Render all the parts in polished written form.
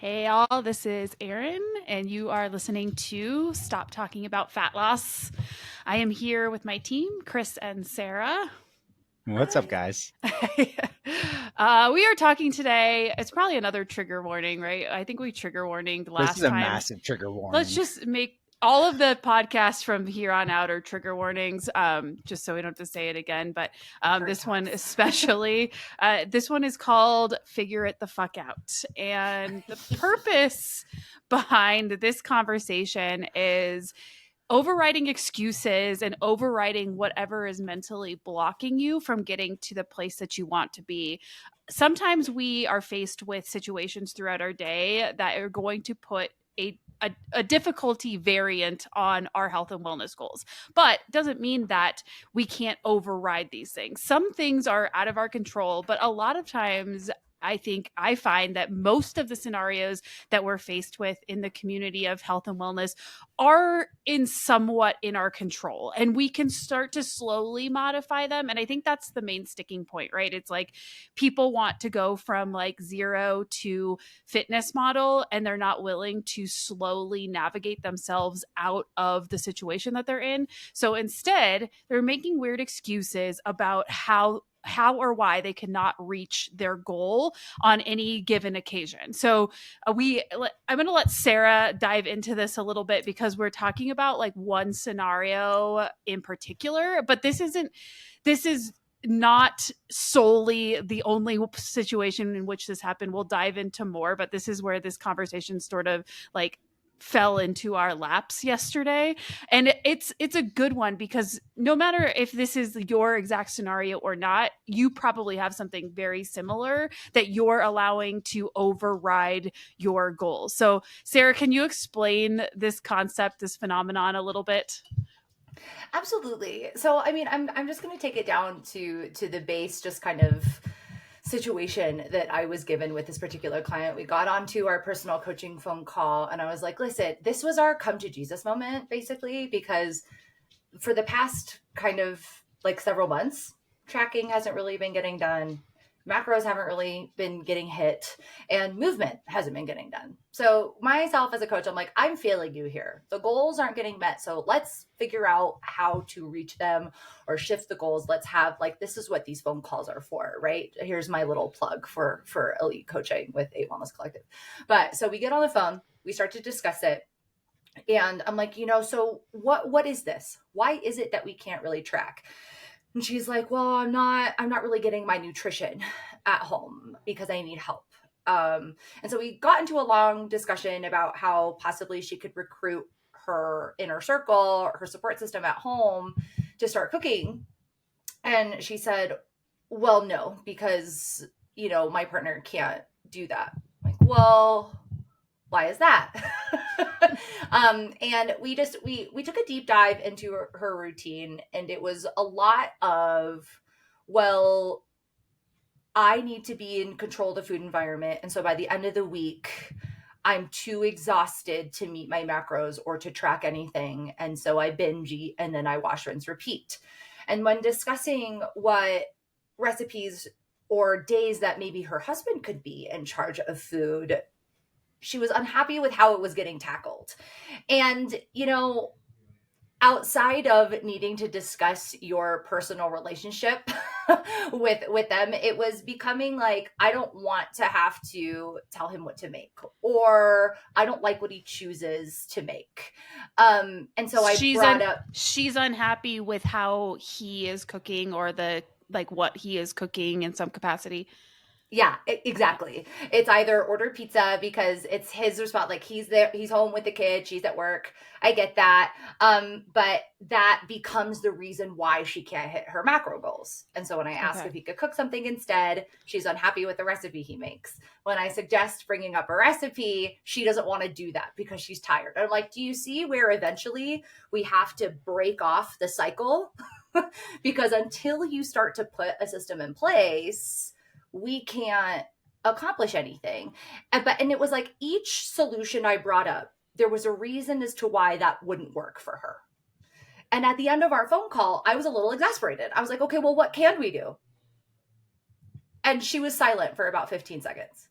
Hey, all, this is Erin, and you are listening to Stop Talking About Fat Loss. I am here with my team, Chris and Sarah. What's up, Hi. guys? We are talking today. It's probably another trigger warning, right? I think we trigger warned This is last a time. massive trigger Let's warning. just make all of the podcasts from here on out are trigger warnings, just so we don't have to say it again. But this one Talks. especially, this one is called Figure It the Fuck Out. And the purpose behind this conversation is overriding excuses and overriding whatever is mentally blocking you from getting to the place that you want to be. Sometimes we are faced with situations throughout our day that are going to put a difficulty variant on our health and wellness goals, but doesn't mean that we can't override these things. Some things are out of our control, but a lot of times I find that most of the scenarios that we're faced with in the community of health and wellness are in somewhat in our control, and we can start to slowly modify them. And I think that's the main sticking point, right? It's like people want to go from like zero to fitness model, and they're not willing to slowly navigate themselves out of the situation that they're in. So instead, they're making weird excuses about how or why they cannot reach their goal on any given occasion. So we I'm going to let Sarah dive into this a little bit, because we're talking about like one scenario in particular, but this is not solely the only situation in which this happened. We'll dive into more, but this is where this conversation sort of like fell into our laps yesterday. And it's a good one, because no matter if this is your exact scenario or not, you probably have something very similar that you're allowing to override your goals. So Sarah, can you explain this concept, this phenomenon a little bit? Absolutely. So, I mean, I'm just going to take it down to the base, just kind of situation that I was given with this particular client. We got onto our personal coaching phone call, and I was like, "Listen, this was our come to Jesus moment, basically, because for the past kind of like several months, tracking hasn't really been getting done. Macros haven't really been getting hit, and movement hasn't been getting done. So, myself as a coach, I'm like, I'm failing you here. The goals aren't getting met. So, let's figure out how to reach them or shift the goals. Let's have like, this is what these phone calls are for, right? Here's my little plug for elite coaching with A Wellness Collective. But so we get on the phone, we start to discuss it, and I'm like, so what is this? Why is it that we can't really track? And she's like, well, I'm not really getting my nutrition at home because I need help. And so we got into a long discussion about how possibly she could recruit her inner circle, her support system at home to start cooking. And she said, well, no, because, my partner can't do that. I'm like, well, why is that? And we took a deep dive into her routine, and it was a lot of, well, I need to be in control of the food environment, and so by the end of the week I'm too exhausted to meet my macros or to track anything, and so I binge eat and then I wash, rinse, repeat. And when discussing what recipes or days that maybe her husband could be in charge of food, she was unhappy with how it was getting tackled. And, outside of needing to discuss your personal relationship with them, it was becoming like, I don't want to have to tell him what to make, or I don't like what he chooses to make. And so I brought up, She's unhappy with how he is cooking, or the like what he is cooking in some capacity. yeah, Okay. exactly. It's either order pizza because it's his response. Like, he's there, he's home with the kid, she's at work. I get that. But that becomes the reason why she can't hit her macro goals. And so when I ask Okay. if he could cook something instead, she's unhappy with the recipe he makes. When I suggest bringing up a recipe, she doesn't want to do that because she's tired. I'm like, do you see where eventually we have to break off the cycle? Because until you start to put a system in place, we can't accomplish anything. And it was like, each solution I brought up, there was a reason as to why that wouldn't work for her. And at the end of our phone call, I was a little exasperated. I was like, okay, well, what can we do? And she was silent for about 15 seconds.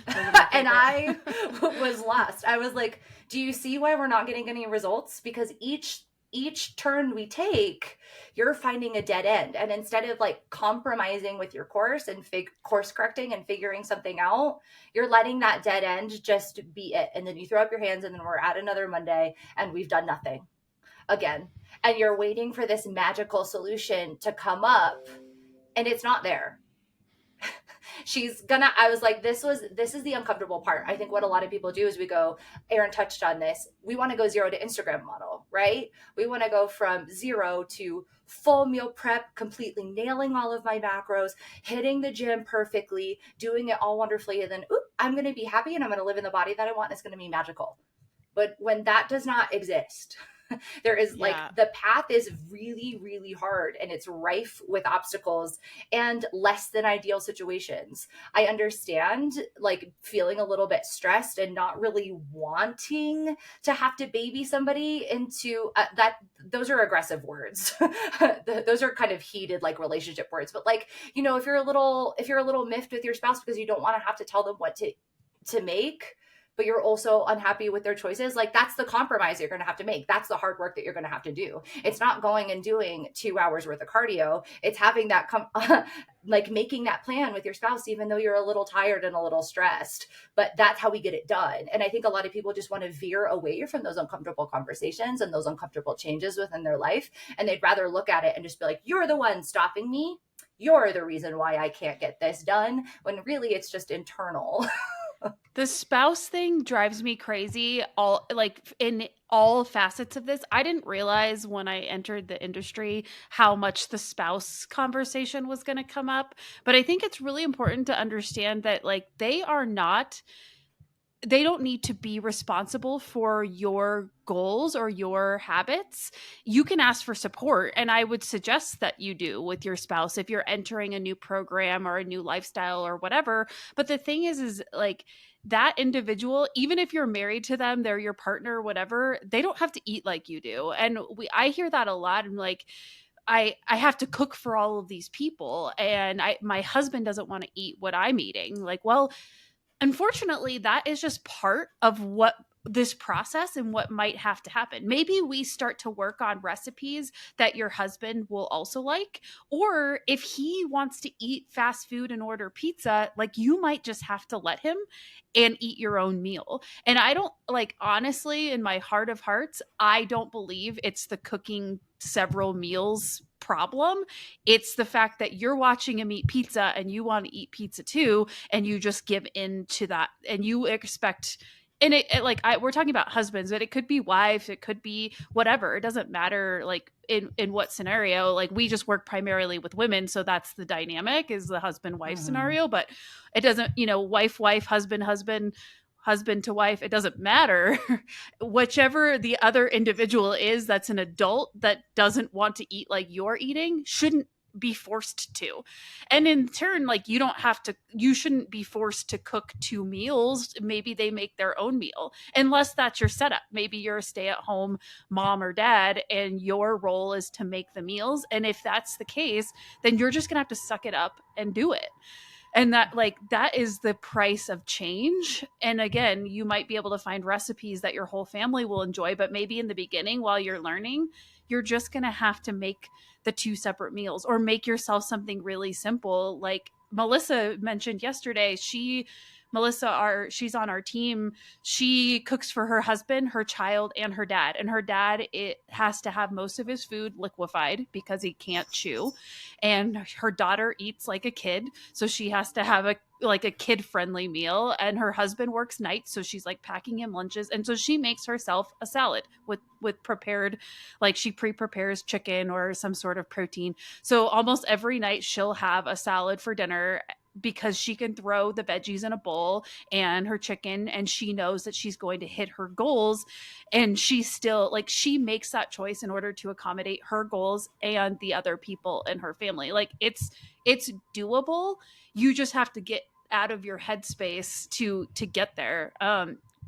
Those are my And favorite. I was lost. I was like, do you see why we're not getting any results? Because each turn we take, you're finding a dead end. And instead of like compromising with your course and course correcting and figuring something out, you're letting that dead end just be it. And then you throw up your hands and then we're at another Monday and we've done nothing again. And you're waiting for this magical solution to come up and it's not there. She's gonna I was like, this is the uncomfortable part. I think what a lot of people do is we go, Erin touched on this, we want to go zero to Instagram model, right? We want to go from zero to full meal prep, completely nailing all of my macros, hitting the gym perfectly, doing it all wonderfully, and then oop, I'm gonna be happy and I'm gonna live in the body that I want. It's gonna be magical. But when that does not exist, there is like Yeah. the path is really, really hard and it's rife with obstacles and less than ideal situations. I understand like feeling a little bit stressed and not really wanting to have to baby somebody into that. Those are aggressive words. Those are kind of heated like relationship words. But like, if you're a little miffed with your spouse because you don't want to have to tell them what to make, but you're also unhappy with their choices, like that's the compromise you're going to have to make. That's the hard work that you're going to have to do. It's not going and doing 2 hours worth of cardio. It's having that like making that plan with your spouse, even though you're a little tired and a little stressed. But that's how we get it done. And I think a lot of people just want to veer away from those uncomfortable conversations and those uncomfortable changes within their life. And they'd rather look at it and just be like, you're the one stopping me. You're the reason why I can't get this done. When really it's just internal. The spouse thing drives me crazy, all like in all facets of this. I didn't realize when I entered the industry how much the spouse conversation was going to come up, but I think it's really important to understand that like they don't need to be responsible for your goals or your habits. You can ask for support. And I would suggest that you do with your spouse if you're entering a new program or a new lifestyle or whatever. But the thing is like that individual, even if you're married to them, they're your partner, whatever, they don't have to eat like you do. And I hear that a lot. And like, I have to cook for all of these people and my husband doesn't want to eat what I'm eating. Like, well, unfortunately, that is just part of what this process and what might have to happen. Maybe we start to work on recipes that your husband will also like. Or if he wants to eat fast food and order pizza, like you might just have to let him and eat your own meal. And I don't like, honestly, in my heart of hearts, I don't believe it's the cooking several meals problem. It's the fact that you're watching him eat pizza and you want to eat pizza too, and you just give in to that and you expect, and we're talking about husbands, but it could be wives, it could be whatever, it doesn't matter like in what scenario. Like we just work primarily with women, so that's the dynamic, is the husband wife Mhm. scenario. But it doesn't, wife husband to wife, it doesn't matter. Whichever the other individual is that's an adult that doesn't want to eat like you're eating shouldn't be forced to. And in turn, like you shouldn't be forced to cook two meals. Maybe they make their own meal, unless that's your setup. Maybe you're a stay at home mom or dad and your role is to make the meals. And if that's the case, then you're just going to have to suck it up and do it. And that is the price of change. And again, you might be able to find recipes that your whole family will enjoy, but maybe in the beginning while you're learning, you're just going to have to make the two separate meals or make yourself something really simple. Like Melissa mentioned yesterday, she's on our team. She cooks for her husband, her child, and her dad. And her dad, it has to have most of his food liquefied because he can't chew. And her daughter eats like a kid, so she has to have a kid friendly meal. And her husband works nights, so she's like packing him lunches, and so she makes herself a salad with prepared, like she pre-prepares chicken or some sort of protein. So almost every night she'll have a salad for dinner because she can throw the veggies in a bowl and her chicken, and she knows that she's going to hit her goals. And she still, like, she makes that choice in order to accommodate her goals and the other people in her family. Like it's doable. You just have to get out of your headspace to get there.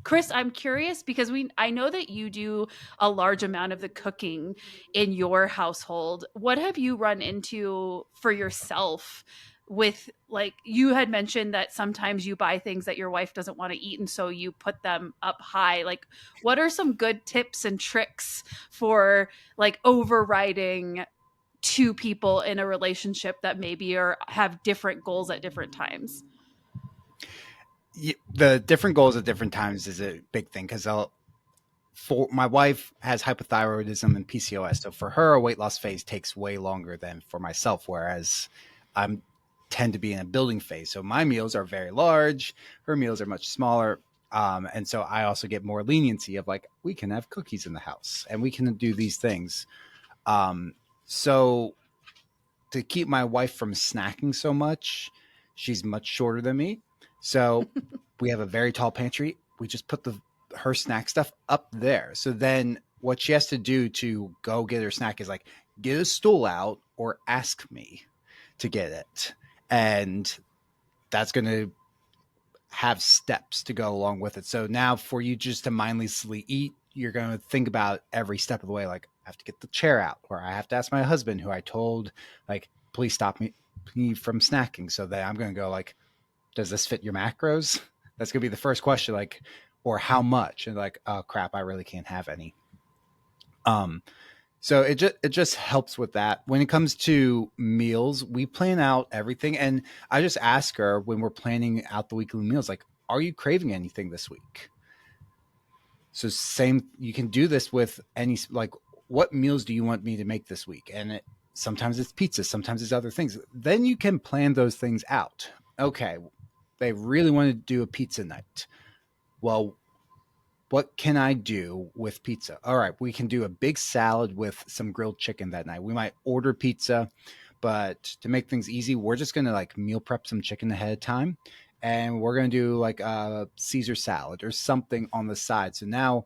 Chris, I'm curious because I know that you do a large amount of the cooking in your household. What have you run into for yourself with, like, you had mentioned that sometimes you buy things that your wife doesn't want to eat and so you put them up high. Like, what are some good tips and tricks for like overriding two people in a relationship that maybe are have different goals at different times? The different goals at different times is a big thing because for my wife has hypothyroidism and PCOS. So for her, a weight loss phase takes way longer than for myself, whereas I'm tend to be in a building phase. So my meals are very large, her meals are much smaller. And so I also get more leniency of like, we can have cookies in the house and we can do these things. So to keep my wife from snacking so much, she's much shorter than me. So we have a very tall pantry. We just put her snack stuff up there. So then what she has to do to go get her snack is like get a stool out or ask me to get it. And that's going to have steps to go along with it. So now for you just to mindlessly eat, you're going to think about every step of the way. Like I have to get the chair out, or I have to ask my husband, who I told, like, please stop me from snacking. So that I'm going to go like, does this fit your macros? That's going to be the first question. Like, or how much? And like, oh crap, I really can't have any. So it just helps with that. When it comes to meals, we plan out everything, and I just ask her when we're planning out the weekly meals, like, are you craving anything this week? So same, you can do this with any, like, what meals do you want me to make this week? And sometimes it's pizza, sometimes it's other things. Then you can plan those things out. Okay, they really want to do a pizza night. Well, what can I do with pizza? All right, we can do a big salad with some grilled chicken that night. We might order pizza, but to make things easy, we're just going to like meal prep some chicken ahead of time. And we're going to do like a Caesar salad or something on the side. So now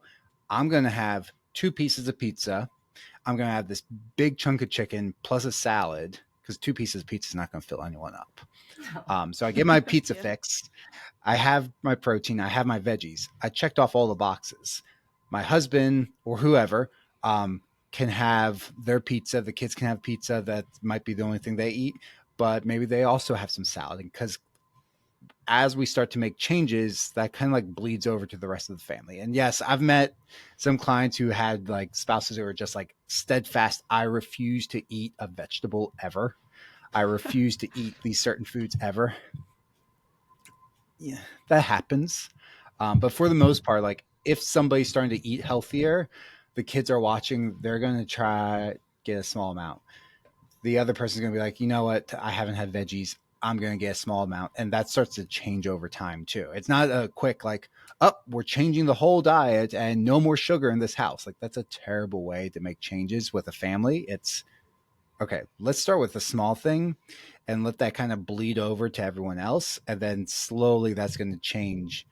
I'm going to have two pieces of pizza. I'm going to have this big chunk of chicken plus a salad because two pieces of pizza is not going to fill anyone up. So I get my pizza Yeah. fix. I have my protein, I have my veggies. I checked off all the boxes. My husband or whoever can have their pizza. The kids can have pizza. That might be the only thing they eat, but maybe they also have some salad. Because as we start to make changes, that kind of like bleeds over to the rest of the family. And yes, I've met some clients who had like spouses who are just like steadfast. I refuse to eat a vegetable ever. I refuse to eat these certain foods ever. Yeah, that happens. But for the most part, like if somebody's starting to eat healthier, the kids are watching, they're going to try get a small amount. The other person's going to be like, you know what? I haven't had veggies. I'm going to get a small amount. And that starts to change over time too. It's not a quick like, oh, we're changing the whole diet and no more sugar in this house. Like that's a terrible way to make changes with a family. It's okay, let's start with a small thing and let that kind of bleed over to everyone else. And then slowly that's going to change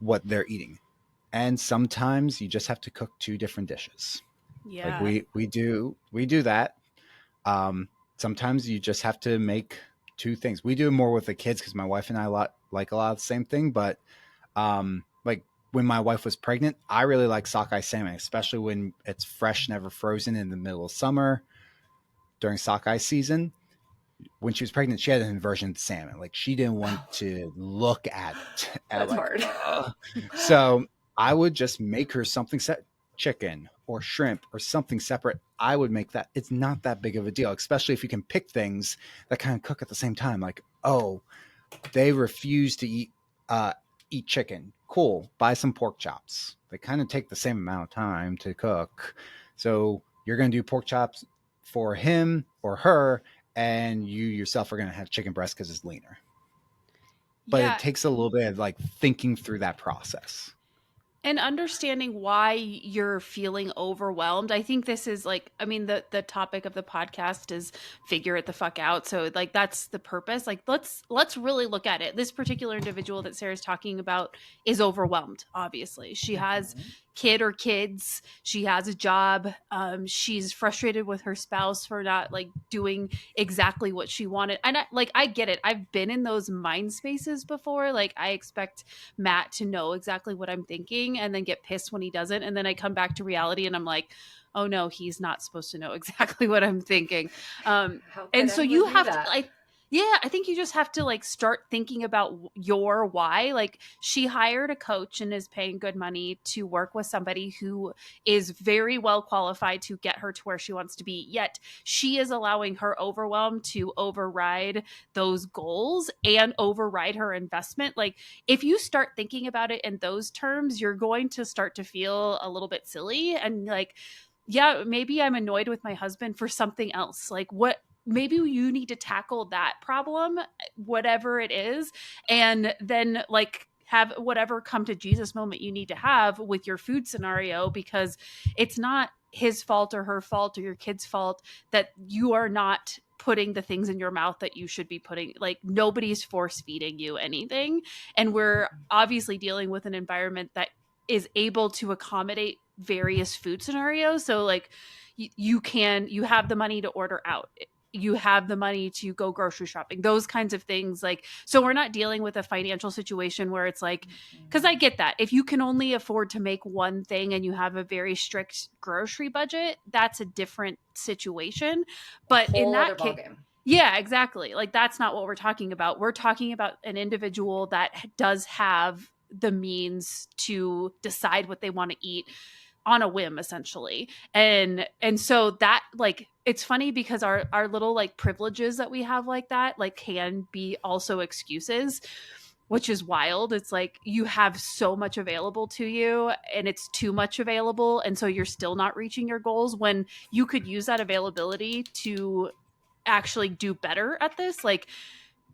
what they're eating. And sometimes you just have to cook two different dishes. Like Yeah. we do that. Sometimes you just have to make two things. We do more with the kids because my wife and I like a lot of the same thing. But like when my wife was pregnant, I really like sockeye salmon, especially when it's fresh, never frozen in the middle of summer during sockeye season. When she was pregnant, she had an aversion to salmon. Like she didn't want to look at it. And I'm That's like, hard. ugh. So I would just make her something set chicken or shrimp or something separate. I would make that. It's not that big of a deal, especially if you can pick things that kind of cook at the same time. Like, oh, they refuse to eat chicken. Cool. Buy some pork chops. They kind of take the same amount of time to cook. So you're going to do pork chops for him or her, and you yourself are going to have chicken breast because it's leaner. But it Yeah. takes a little bit of like thinking through that process. And understanding why you're feeling overwhelmed. I think this is like, I mean, the topic of the podcast is figure it the fuck out. So like that's the purpose. Like let's really look at it. This particular individual that Sarah's talking about is overwhelmed. Obviously, she has kid or kids. She has a job. She's frustrated with her spouse for not like doing exactly what she wanted. And I get it. I've been in those mind spaces before. Like I expect Matt to know exactly what I'm thinking and then get pissed when he doesn't. And then I come back to reality and I'm like, oh no, he's not supposed to know exactly what I'm thinking. How could And so anyone you do have to, that? Yeah, I think you just have to like start thinking about your why. Like she hired a coach and is paying good money to work with somebody who is very well qualified to get her to where she wants to be. Yet she is allowing her overwhelm to override those goals and override her investment. Like if you start thinking about it in those terms, you're going to start to feel a little bit silly and like, yeah, maybe I'm annoyed with my husband for something else. Like what, maybe you need to tackle that problem, whatever it is, and then like have whatever come to Jesus moment you need to have with your food scenario, because it's not his fault or her fault or your kid's fault that you are not putting the things in your mouth that you should be putting. Like nobody's force feeding you anything, and we're obviously dealing with an environment that is able to accommodate various food scenarios. So like you have the money to order out, you have the money to go grocery shopping, those kinds of things. Like, so we're not dealing with a financial situation where it's like, because I get that if you can only afford to make one thing and you have a very strict grocery budget, that's a different situation. But in Whole other that case, ballgame. yeah, exactly. Like that's not what we're talking about. We're talking about an individual that does have the means to decide what they want to eat on a whim, essentially. And so that, like, it's funny because our little like privileges that we have like that like can be also excuses, which is wild. It's like you have so much available to you and it's too much available, and so you're still not reaching your goals when you could use that availability to actually do better at this. Like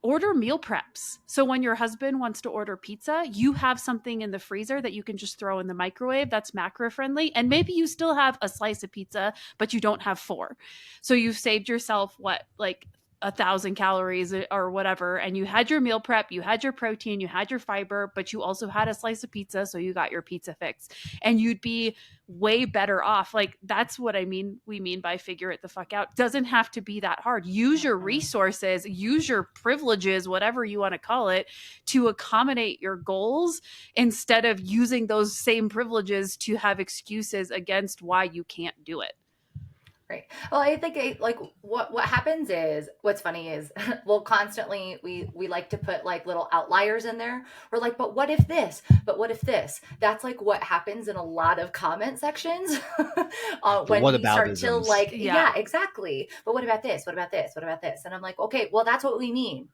order meal preps. So when your husband wants to order pizza, you have something in the freezer that you can just throw in the microwave that's macro friendly. And maybe you still have a slice of pizza, but you don't have four. So you've saved yourself what, like 1,000 calories or whatever. And you had your meal prep, you had your protein, you had your fiber, but you also had a slice of pizza. So you got your pizza fix. And you'd be way better off. Like that's what I mean. We mean by figure it the fuck out. Doesn't have to be that hard. Use your resources, use your privileges, whatever you want to call it, to accommodate your goals instead of using those same privileges to have excuses against why you can't do it. Right. Well, I think like what happens is what's funny is we'll constantly we like to put like little outliers in there. We're like, but what if this? But what if this? That's like what happens in a lot of comment sections The when we start to whataboutisms. like, Yeah. yeah, exactly. But what about this? What about this? What about this? And I'm like, okay, well, that's what we mean.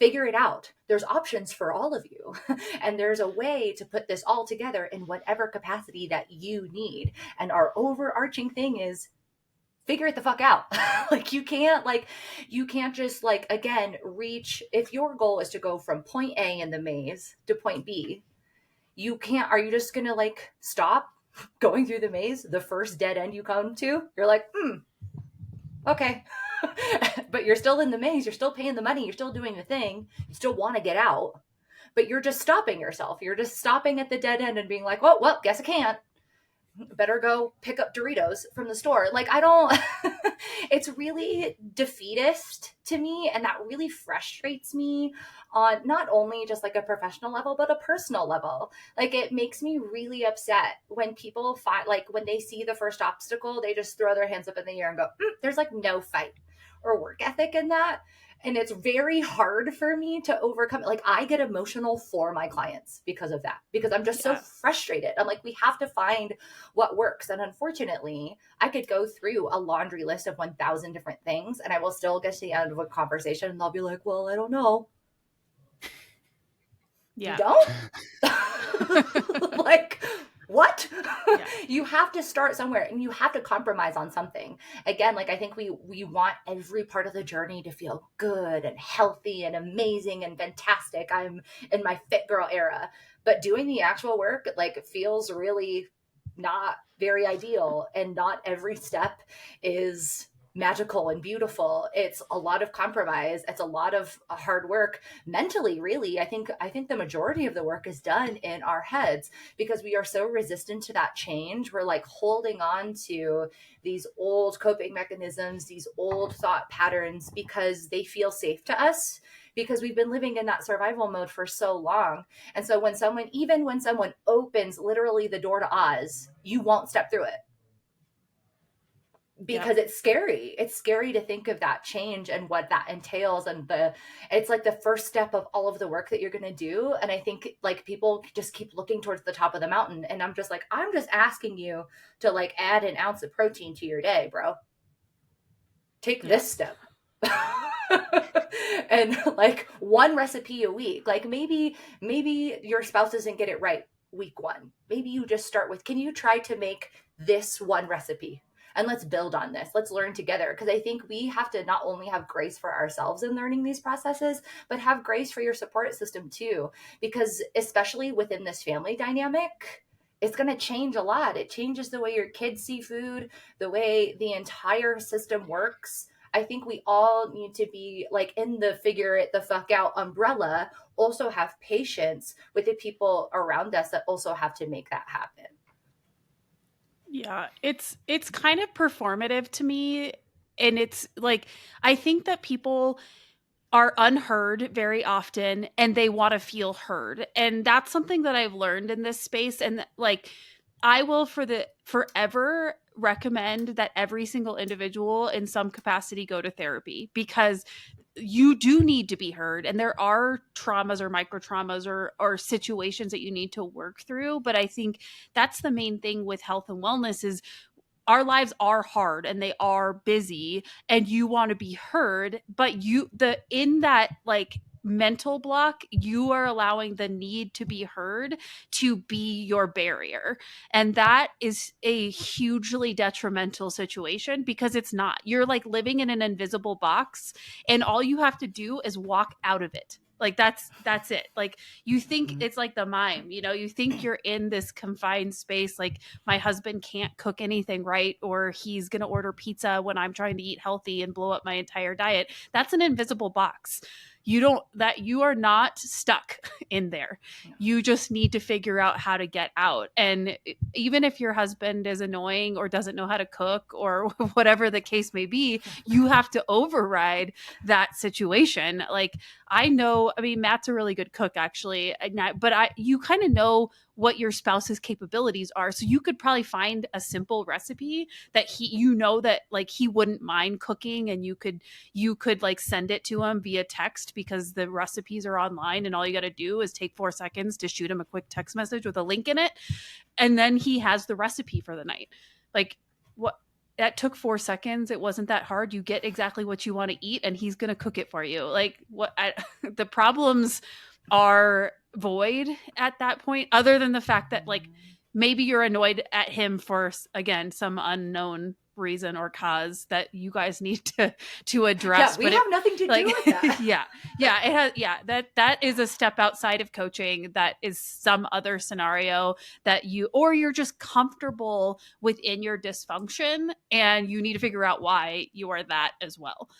Figure it out. There's options for all of you, and there's a way to put this all together in whatever capacity that you need. And our overarching thing is figure it the fuck out. Like you can't just like again reach, if your goal is to go from point A in the maze to point B, you can't, are you just gonna like stop going through the maze the first dead end you come to? You're like, okay. But you're still in the maze, you're still paying the money, you're still doing the thing, you still want to get out, but you're just stopping yourself. You're just stopping at the dead end and being like, well, guess I can't, better go pick up Doritos from the store. Like, I don't, it's really defeatist to me. And that really frustrates me on not only just like a professional level, but a personal level. Like, it makes me really upset when people find, like, when they see the first obstacle, they just throw their hands up in the air and go, there's like no fight or work ethic in that. And it's very hard for me to overcome. Like, I get emotional for my clients because of that, because I'm just so frustrated. I'm like, we have to find what works. And unfortunately, I could go through a laundry list of 1,000 different things and I will still get to the end of a conversation and they'll be like, well, I don't know. Yeah. You don't? Like, what? Yeah. You have to start somewhere and you have to compromise on something. Again, like I think we want every part of the journey to feel good and healthy and amazing and fantastic. I'm in my fit girl era, but doing the actual work like feels really not very ideal, and not every step is magical and beautiful. It's a lot of compromise. It's a lot of hard work mentally, really. I think the majority of the work is done in our heads because we are so resistant to that change. We're like holding on to these old coping mechanisms, these old thought patterns because they feel safe to us, because we've been living in that survival mode for so long. And so even when someone opens literally the door to Oz, you won't step through it. Yep. because it's scary. It's scary to think of that change and what that entails, and it's like the first step of all of the work that you're going to do. And I think like people just keep looking towards the top of the mountain, and I'm just like, I'm just asking you to like add an ounce of protein to your day, bro. Take Yep. this step. And like one recipe a week. Like maybe your spouse doesn't get it right week 1. Maybe you just start with, can you try to make this one recipe? And let's build on this. Let's learn together, because I think we have to not only have grace for ourselves in learning these processes, but have grace for your support system too, because especially within this family dynamic, it's going to change a lot. It changes the way your kids see food, the way the entire system works. I think we all need to be like in the figure it the fuck out umbrella, also have patience with the people around us that also have to make that happen. Yeah, it's kind of performative to me, and it's like I think that people are unheard very often and they want to feel heard. And that's something that I've learned in this space, and like I will forever recommend that every single individual in some capacity go to therapy, because you do need to be heard, and there are traumas or micro traumas or situations that you need to work through. But I think that's the main thing with health and wellness is our lives are hard and they are busy, and you want to be heard, but you the in that like mental block, you are allowing the need to be heard to be your barrier, and that is a hugely detrimental situation, because it's not, you're like living in an invisible box, and all you have to do is walk out of it. Like that's it. Like you think it's like the mime, you think you're in this confined space, like my husband can't cook anything right, or he's going to order pizza when I'm trying to eat healthy and blow up my entire diet. That's an invisible box. You are not stuck in there. You just need to figure out how to get out. And even if your husband is annoying or doesn't know how to cook or whatever the case may be, you have to override that situation. Like I know, I mean, Matt's a really good cook actually, but you kind of know what your spouse's capabilities are. So you could probably find a simple recipe that that like he wouldn't mind cooking, and you could like send it to him via text, because the recipes are online and all you got to do is take 4 seconds to shoot him a quick text message with a link in it, and then he has the recipe for the night. Like what that took 4 seconds. It wasn't that hard. You get exactly what you want to eat, and he's going to cook it for you. Like the problems are void at that point, other than the fact that like maybe you're annoyed at him for again some unknown reason or cause that you guys need to address. Yeah, we But have nothing to like do with that. yeah it has, yeah, that is a step outside of coaching. That is some other scenario that you're just comfortable within your dysfunction, and you need to figure out why you are that as well,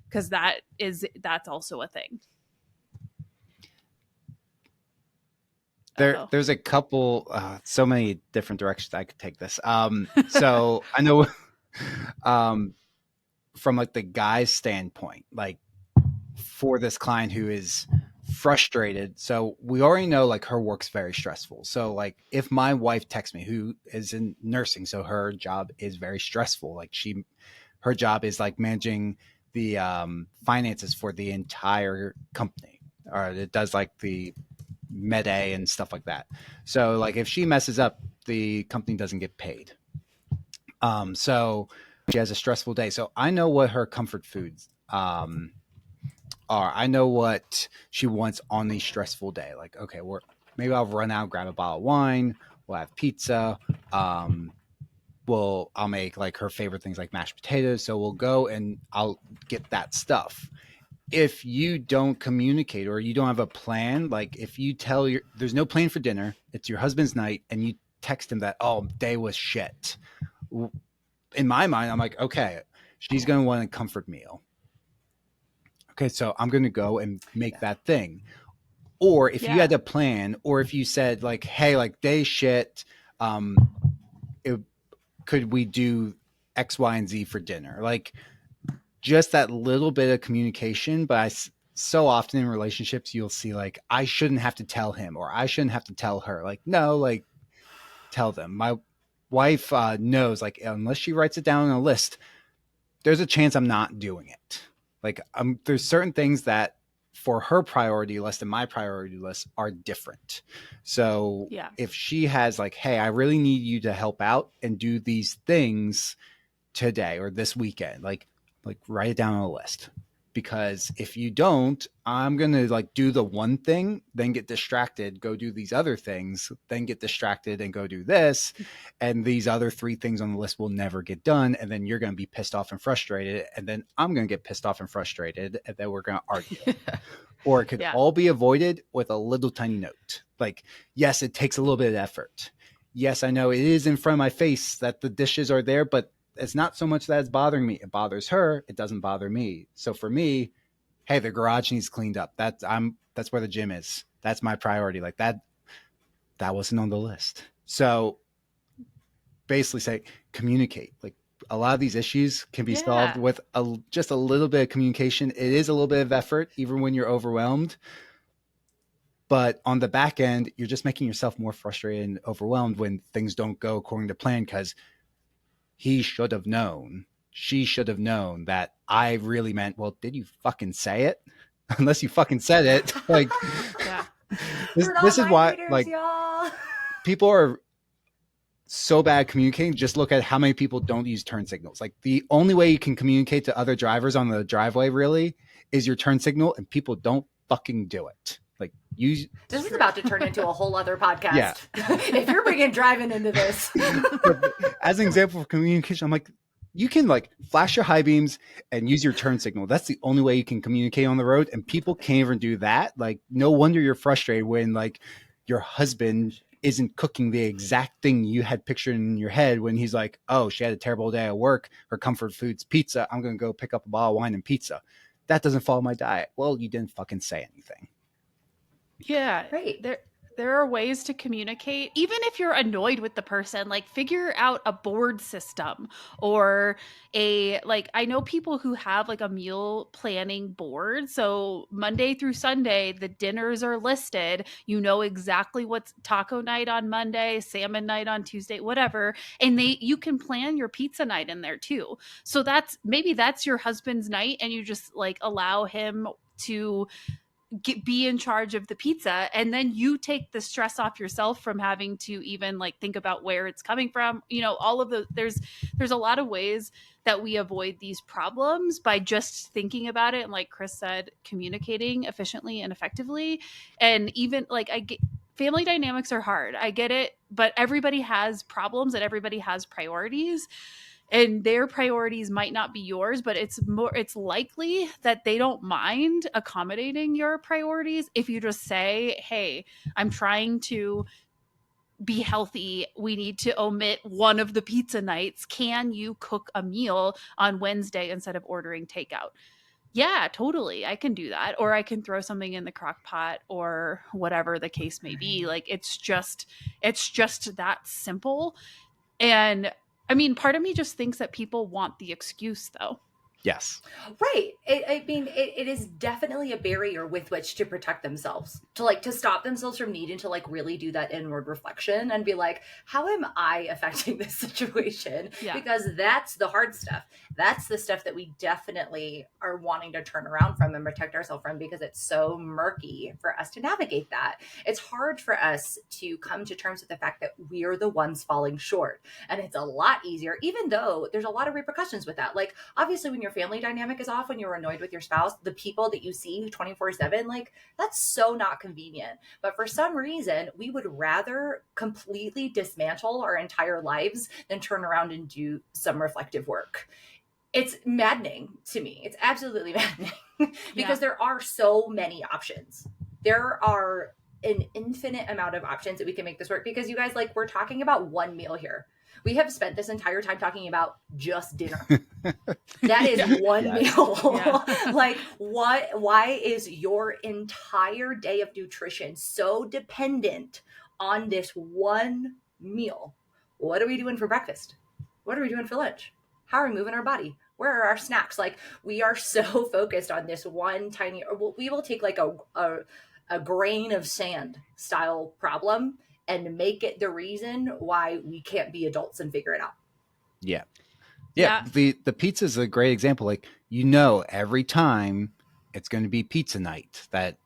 because that's also a thing. There's a couple, so many different directions I could take this. So I know, from like the guy's standpoint, like for this client who is frustrated. So we already know like her work's very stressful. So like if my wife texts me, who is in nursing, so her job is very stressful. Like her job is like managing the finances for the entire company, or it does like the med A and stuff like that. So like if she messes up, the company doesn't get paid. So she has a stressful day. So I know what her comfort foods are. I know what she wants on the stressful day. Like, okay, maybe I'll run out, grab a bottle of wine. We'll have pizza. I'll make like her favorite things like mashed potatoes. So we'll go and I'll get that stuff. If you don't communicate or you don't have a plan, like if you tell there's no plan for dinner, it's your husband's night, and you text him that, oh, day was shit. In my mind, I'm like, okay, she's going to want a comfort meal. Okay, so I'm going to go and make that thing. Or if you had a plan, or if you said like, hey, like day shit, could we do X, Y, and Z for dinner? Like just that little bit of communication. But so often in relationships, you'll see like, I shouldn't have to tell him, or I shouldn't have to tell her. Like, no, like tell them. wife knows, like, unless she writes it down on a list, there's a chance I'm not doing it. Like, there's certain things that for her priority list and my priority list are different. So Yeah. if she has like, hey, I really need you to help out and do these things today or this weekend, like write it down on a list. Because if you don't, I'm going to like do the one thing, then get distracted, go do these other things, then get distracted and go do this. And these other 3 things on the list will never get done. And then you're going to be pissed off and frustrated. And then I'm going to get pissed off and frustrated. And then we're going to argue. Or it could Yeah. all be avoided with a little tiny note. Like, yes, it takes a little bit of effort. Yes, I know it is in front of my face that the dishes are there, but it's not so much that it's bothering me. It bothers her. It doesn't bother me. So for me, hey, the garage needs cleaned up. That's where the gym is. That's my priority. Like that wasn't on the list. So basically say communicate. Like a lot of these issues can be solved with just a little bit of communication. It is a little bit of effort, even when you're overwhelmed. But on the back end, you're just making yourself more frustrated and overwhelmed when things don't go according to plan, because he should have known, she should have known that I really meant, well, did you fucking say it? Unless you fucking said it. Like, Yeah. this is why, readers, like, y'all. people are so bad at communicating. Just look at how many people don't use turn signals. Like, the only way you can communicate to other drivers on the driveway really is your turn signal, and people don't fucking do it. Like, use This is about to turn into a whole other podcast. Yeah. If you're bringing driving into this. As an example of communication, I'm like, you can like flash your high beams and use your turn signal. That's the only way you can communicate on the road. And people can't even do that. Like, no wonder you're frustrated when like your husband isn't cooking the exact thing you had pictured in your head when he's like, oh, she had a terrible day at work. Her comfort food's pizza. I'm going to go pick up a bottle of wine and pizza. That doesn't follow my diet. Well, you didn't fucking say anything. Yeah. Right. There are ways to communicate, even if you're annoyed with the person, like figure out a board system or I know people who have like a meal planning board. So Monday through Sunday, the dinners are listed. You know exactly what's taco night on Monday, salmon night on Tuesday, whatever. And you can plan your pizza night in there too. So maybe that's your husband's night, and you just like allow him to be in charge of the pizza, and then you take the stress off yourself from having to even like think about where it's coming from. All of the there's a lot of ways that we avoid these problems by just thinking about it, and like Chris said, communicating efficiently and effectively. And even like family dynamics are hard, I get it, but everybody has problems and everybody has priorities, and their priorities might not be yours, but it's likely that they don't mind accommodating your priorities if you just say, hey, I'm trying to be healthy, we need to omit one of the pizza nights, can you cook a meal on Wednesday instead of ordering takeout? Yeah, totally, I can do that, or I can throw something in the crock pot, or whatever the case may be. Like, it's just that simple. And I mean, part of me just thinks that people want the excuse, though. Yes. Right. It is definitely a barrier with which to protect themselves, to stop themselves from needing to like really do that inward reflection and be like, how am I affecting this situation? Yeah. Because that's the hard stuff. That's the stuff that we definitely are wanting to turn around from and protect ourselves from, because it's so murky for us to navigate that. It's hard for us to come to terms with the fact that we're the ones falling short. And it's a lot easier, even though there's a lot of repercussions with that. Like, obviously, when your family dynamic is off, when you're annoyed with your spouse, the people that you see 24/7, like, that's so not convenient. But for some reason, we would rather completely dismantle our entire lives than turn around and do some reflective work. It's maddening to me. It's absolutely maddening because there are so many options. There are an infinite amount of options that we can make this work, because you guys, like, we're talking about one meal here. We have spent this entire time talking about just dinner. That is one meal. Yeah. Like, why is your entire day of nutrition so dependent on this one meal? What are we doing for breakfast? What are we doing for lunch? How are we moving our body? Where are our snacks? Like, we are so focused on this one tiny, or we will take like a grain of sand style problem and make it the reason why we can't be adults and figure it out. Yeah. Yeah. The pizza is a great example. Like, every time it's going to be pizza night, that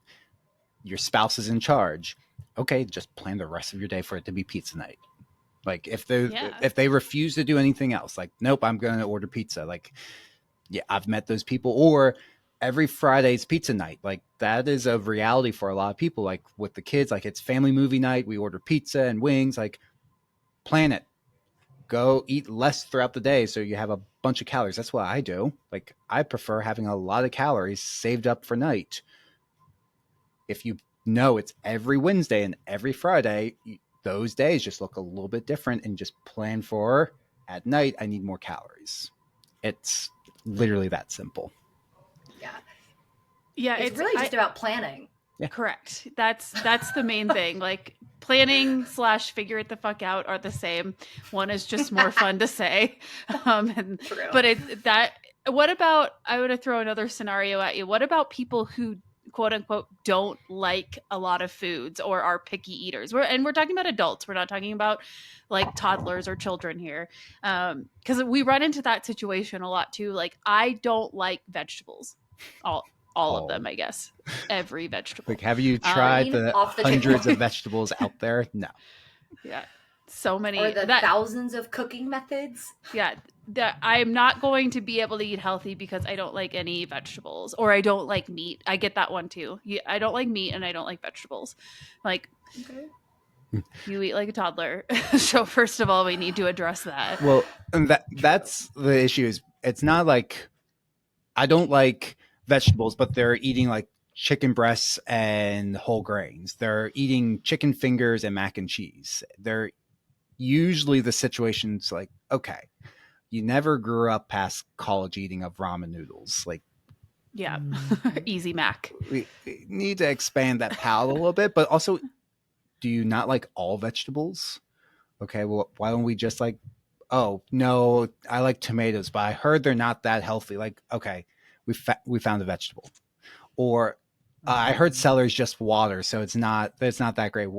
your spouse is in charge. Okay, just plan the rest of your day for it to be pizza night. Like, if they refuse to do anything else, like, nope, I'm going to order pizza. Like, yeah, I've met those people. Or every Friday's pizza night. Like, that is a reality for a lot of people. Like, with the kids, like, it's family movie night. We order pizza and wings. Like, plan it. Go eat less throughout the day so you have a bunch of calories. That's what I do. Like, I prefer having a lot of calories saved up for night. If you know it's every Wednesday and every Friday, those days just look a little bit different, and just plan for, at night, I need more calories. It's literally that simple. Yeah. Yeah, It's really just about planning. Yeah. Correct. That's the main thing. Like, planning / figure it the fuck out are the same. One is just more fun to say. True. But what about, I want to throw another scenario at you. What about people who, quote unquote, don't like a lot of foods or are picky eaters? We're talking about adults. We're not talking about like toddlers or children here. Because we run into that situation a lot too. Like, I don't like vegetables. All of them, I guess. Every vegetable. Like, have you tried the hundreds of vegetables out there? No. Yeah. So many. Or the thousands of cooking methods. Yeah. I'm not going to be able to eat healthy because I don't like any vegetables, or I don't like meat. I get that one too. I don't like meat and I don't like vegetables. Like, okay. You eat like a toddler. So first of all, we need to address that. Well, and that's the issue. Is it's not like I don't like vegetables, but they're eating like chicken breasts and whole grains. They're eating chicken fingers and mac and cheese. They're usually, the situation's like, okay, you never grew up past college eating of ramen noodles. Like, yeah, easy mac. We need to expand that palate a little bit, but also, do you not like all vegetables? Okay, well, why don't we just like, oh no, I like tomatoes, but I heard they're not that healthy. Like, okay, we found a vegetable. Or I heard celery is just water, so it's not that great,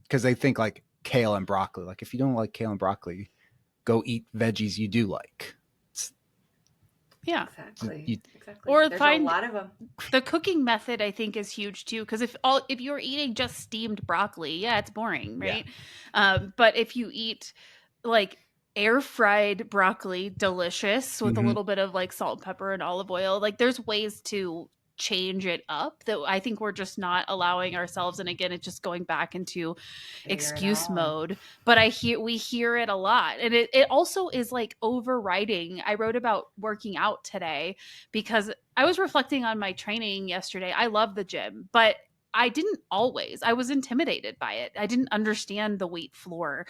because they think like kale and broccoli. Like, if you don't like kale and broccoli, go eat veggies you do like. Yeah, exactly. Or there's find a lot of them. The cooking method, I think, is huge too, because if you're eating just steamed broccoli, yeah, it's boring, right? Yeah. But if you eat like air fried broccoli, delicious with a little bit of like salt and pepper and olive oil, like there's ways to change it up that I think we're just not allowing ourselves. And again, it's just going back into excuse mode. But we hear it a lot, and it also is like overriding. I wrote about working out today because I was reflecting on my training yesterday. I love the gym, but I didn't always. I was intimidated by it. I didn't understand the weight floor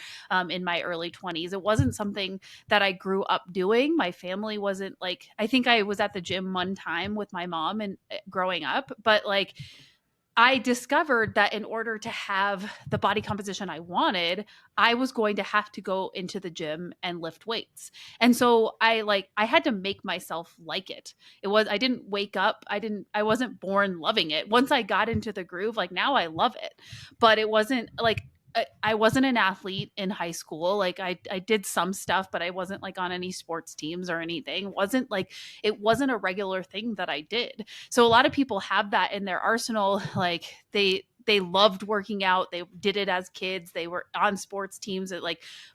in my early 20s. It wasn't something that I grew up doing. My family wasn't like, I think I was at the gym one time with my mom and growing up, but like, I discovered that in order to have the body composition I wanted, I was going to have to go into the gym and lift weights. And so I had to make myself like it. I didn't wake up. I wasn't born loving it. Once I got into the groove, like now I love it. But it wasn't like, I wasn't an athlete in high school. Like I did some stuff, but I wasn't like on any sports teams or anything. It wasn't a regular thing that I did. So a lot of people have that in their arsenal. Like they loved working out. They did it as kids. They were on sports teams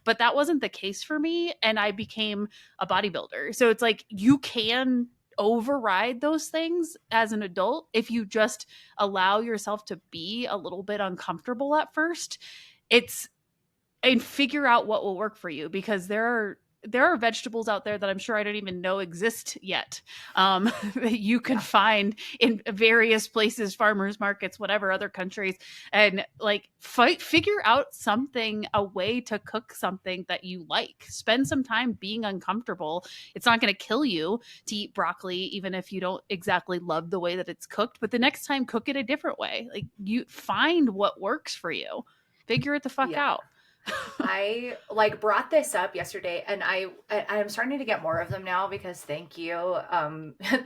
but that wasn't the case for me. And I became a bodybuilder. So it's like, you can override those things as an adult if you just allow yourself to be a little bit uncomfortable at first. And figure out what will work for you, because there are vegetables out there that I'm sure I don't even know exist yet, that you can find in various places, farmers markets, whatever, other countries, and like figure out a way to cook something that you like. Spend some time being uncomfortable. It's not going to kill you to eat broccoli, even if you don't exactly love the way that it's cooked, but the next time cook it a different way. Like, you find what works for you. Figure it the fuck out. I like brought this up yesterday, and I'm starting to get more of them now because thank you,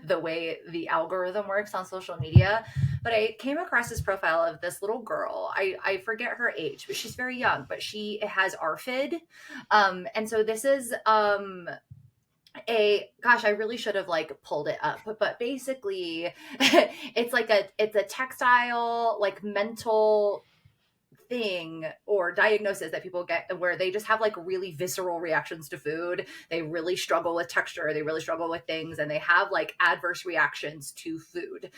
the way the algorithm works on social media. But I came across this profile of this little girl. I forget her age, but she's very young. But she has ARFID, and so this is a gosh, I really should have like pulled it up, but basically, it's a textile like mental thing or diagnosis that people get where they just have like really visceral reactions to food. They really struggle with texture, they really struggle with things, and they have like adverse reactions to food.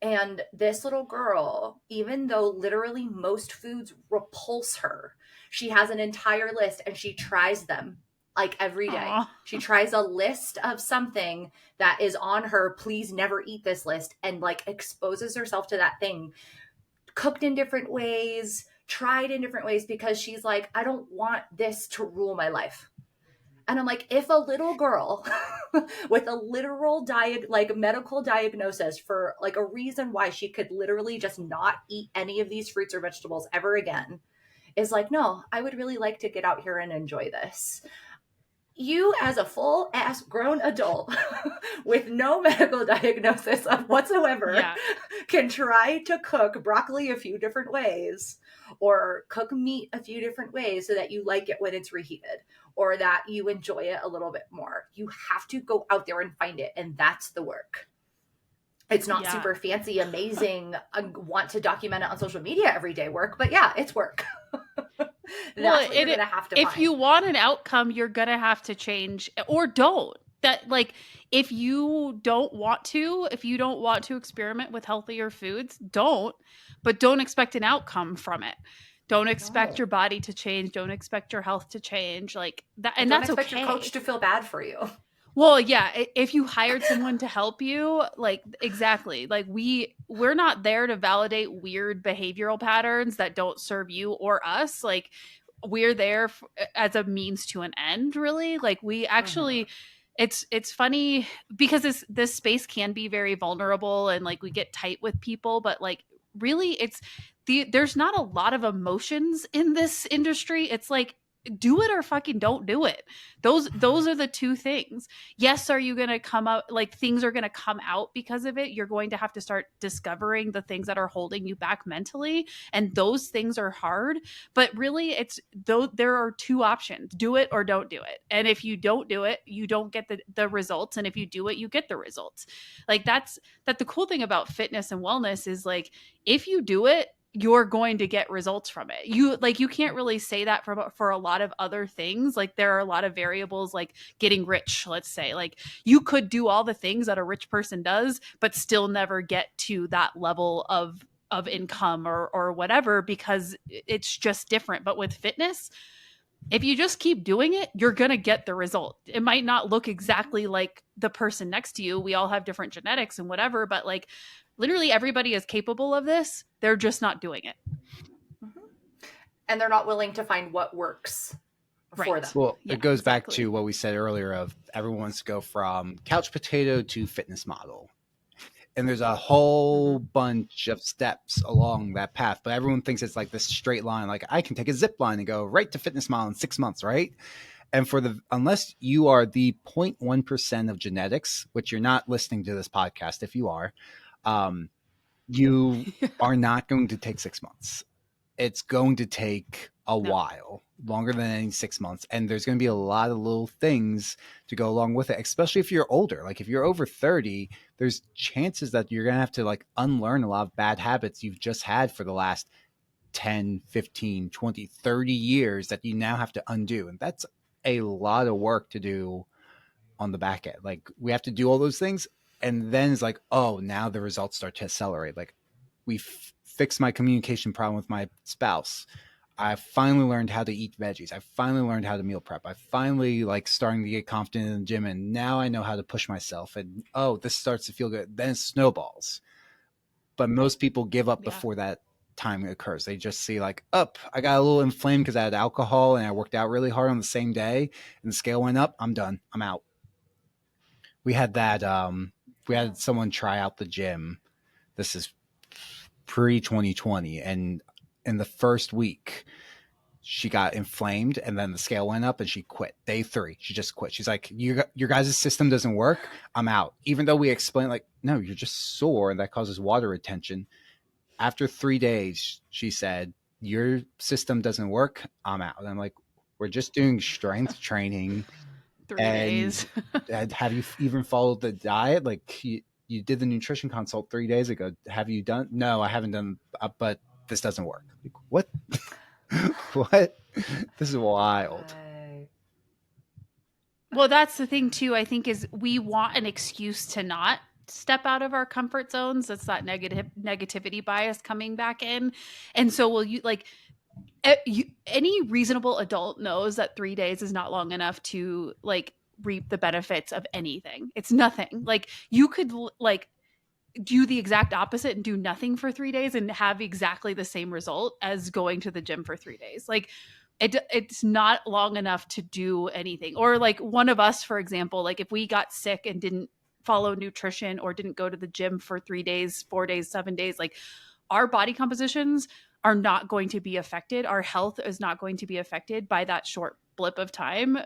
And this little girl, even though literally most foods repulse her, she has an entire list and she tries them like every day. Aw. She tries a list of something that is on her please never eat this list, and like exposes herself to that thing, cooked in different ways, tried in different ways, because she's like, I don't want this to rule my life. And I'm like, if a little girl with a literal like medical diagnosis for like a reason why she could literally just not eat any of these fruits or vegetables ever again is like, no, I would really like to get out here and enjoy this. You as a full ass grown adult with no medical diagnosis of whatsoever Yeah. can try to cook broccoli a few different ways or cook meat a few different ways so that you like it when it's reheated or that you enjoy it a little bit more. You have to go out there and find it, and that's the work. It's not Yeah. super fancy, amazing, want to document it on social media every day work, but yeah, it's work. That's what you're going to have to if find. you want an outcome, you're going to have to change or don't. That like if you don't want to, if you don't want to experiment with healthier foods, don't, but don't expect an outcome from it. Don't expect No. your body to change, don't expect your health to change like that, And and don't that's expect your coach okay. to feel bad for you. Well, yeah, if you hired someone to help you, like exactly. Like we're not there to validate weird behavioral patterns that don't serve you or us. Like we're there as a means to an end, really. Like we Mm-hmm. actually it's funny because this space can be very vulnerable and like we get tight with people, but like really there's not a lot of emotions in this industry. It's like do it or fucking don't do it. Those are the two things. Yes, are you going to come out like things are going to come out because of it? You're going to have to start discovering the things that are holding you back mentally, and those things are hard. But really, it's though there are two options: do it or don't do it. And if you don't do it, you don't get the results, and if you do it, you get the results. Like that. The cool thing about fitness and wellness is like if you do it, you're going to get results from it. You can't really say that for a lot of other things. Like there are a lot of variables like getting rich, let's say. Like you could do all the things that a rich person does but still never get to that level of income or whatever because it's just different. But with fitness, if you just keep doing it, you're going to get the result. It might not look exactly like the person next to you. We all have different genetics and whatever, but like literally everybody is capable of this. They're just not doing it. Mm-hmm. And they're not willing to find what works for them. Right. Well, Yeah, it goes back exactly. to what we said earlier of everyone wants to go from couch potato to fitness model. And there's a whole Mm-hmm. bunch of steps along that path, but everyone thinks it's like this straight line. Like I can take a zip line and go right to fitness model in 6 months, right? And for the unless you are the 0.1% of genetics, which you're not listening to this podcast, if you are, um, you are not going to take 6 months. It's going to take a No. while, longer than any 6 months. And there's going to be a lot of little things to go along with it, especially if you're older. Like if you're over 30, there's chances that you're going to have to like unlearn a lot of bad habits you've just had for the last 10, 15, 20, 30 years that you now have to undo. And that's a lot of work to do on the back end. Like we have to do all those things. And then it's like, oh, now the results start to accelerate. Like we fixed my communication problem with my spouse. I finally learned how to eat veggies. I finally learned how to meal prep. I finally like starting to get confident in the gym, and now I know how to push myself. And oh, this starts to feel good. Then it snowballs. But most people give up Yeah. before that time occurs. They just see like, up, I got a little inflamed because I had alcohol and I worked out really hard on the same day, and the scale went up. I'm done. I'm out. We had that. We Yeah. had someone try out the gym. This is pre 2020, and in the first week, she got inflamed, and then the scale went up, and she quit. Day 3, she just quit. She's like, your guys' system doesn't work. I'm out. Even though we explained, like, no, you're just sore, and that causes water retention. After 3 days, she said, your system doesn't work. I'm out. And I'm like, we're just doing strength training. 3 days. And have you even followed the diet? Like, you did the nutrition consult 3 days ago. Have you done? No, I haven't done, but this doesn't work. Like, what? What? This is wild. Well, that's the thing too, I think, is we want an excuse to not step out of our comfort zones. That's that negativity bias coming back in. And so will you like any reasonable adult knows that 3 days is not long enough to like reap the benefits of anything. It's nothing. Like you could like do the exact opposite and do nothing for 3 days and have exactly the same result as going to the gym for 3 days. Like it's not long enough to do anything. Or like one of us, for example, like if we got sick and didn't follow nutrition or didn't go to the gym for 3 days, 4 days, 7 days, like our body compositions are not going to be affected. Our health is not going to be affected by that short blip of time,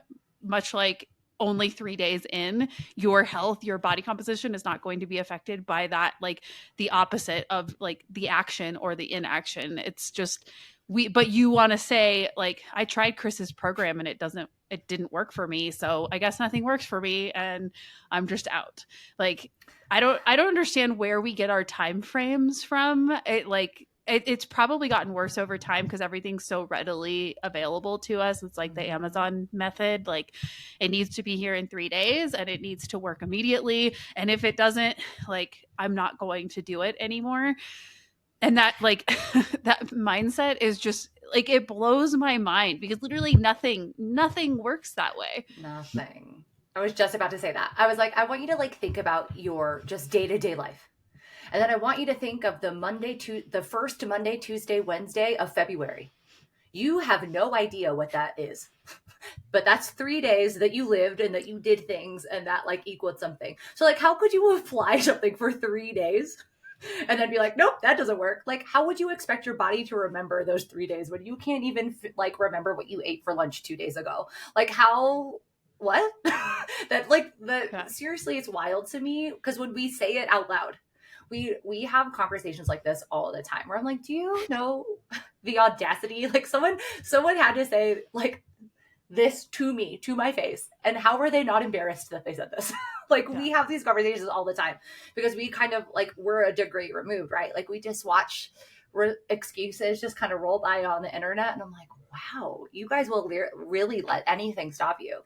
much like only 3 days in, your health, your body composition is not going to be affected by that, like the opposite of like the action or the inaction. It's just but you want to say like, I tried Chris's program and it didn't work for me. So I guess nothing works for me and I'm just out. Like, I don't understand where we get our time frames from. It's probably gotten worse over time because everything's so readily available to us. It's like the Amazon method. Like it needs to be here in 3 days and it needs to work immediately. And if it doesn't, like, I'm not going to do it anymore. And that like that mindset is just like, it blows my mind because literally nothing works that way. Nothing. I was just about to say that. I was like, I want you to like think about your just day-to-day life. And then I want you to think of the first Monday, Tuesday, Wednesday of February. You have no idea what that is. But that's 3 days that you lived and that you did things and that like equaled something. So like, how could you apply something for 3 days and then be like, nope, that doesn't work? Like, how would you expect your body to remember those 3 days when you can't even like remember what you ate for lunch 2 days ago? Like what? Seriously, it's wild to me because when we say it out loud, we have conversations like this all the time where I'm like, do you know the audacity? Like someone had to say like this to me, to my face. And how were they not embarrassed that they said this? We have these conversations all the time because we kind of like, we're a degree removed, right? Like we just watch excuses just kind of roll by on the internet. And I'm like, wow, you guys will really let anything stop you.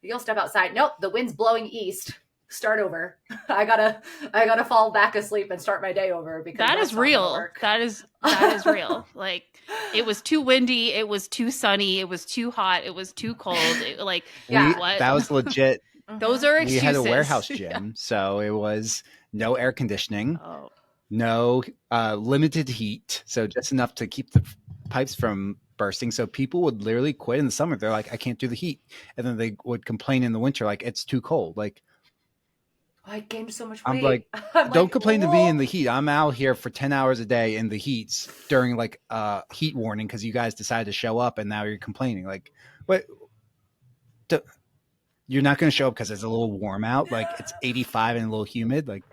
You'll step outside. Nope, the wind's blowing east. Start over. I gotta fall back asleep and start my day over because that is real. That is real. Like it was too windy, it was too sunny, it was too hot, it was too cold. What? That was legit. Those are excuses. We had a warehouse gym, so it was no air conditioning, no limited heat, so just enough to keep the pipes from bursting. So people would literally quit in the summer. They're like, I can't do the heat, and then they would complain in the winter, like it's too cold. Like, I gained so much weight. I'm like, don't complain to me in the heat. I'm out here for 10 hours a day in the heats during like heat warning because you guys decided to show up and now you're complaining. Like, what? You're not going to show up because it's a little warm out. Like it's 85 and a little humid. Like,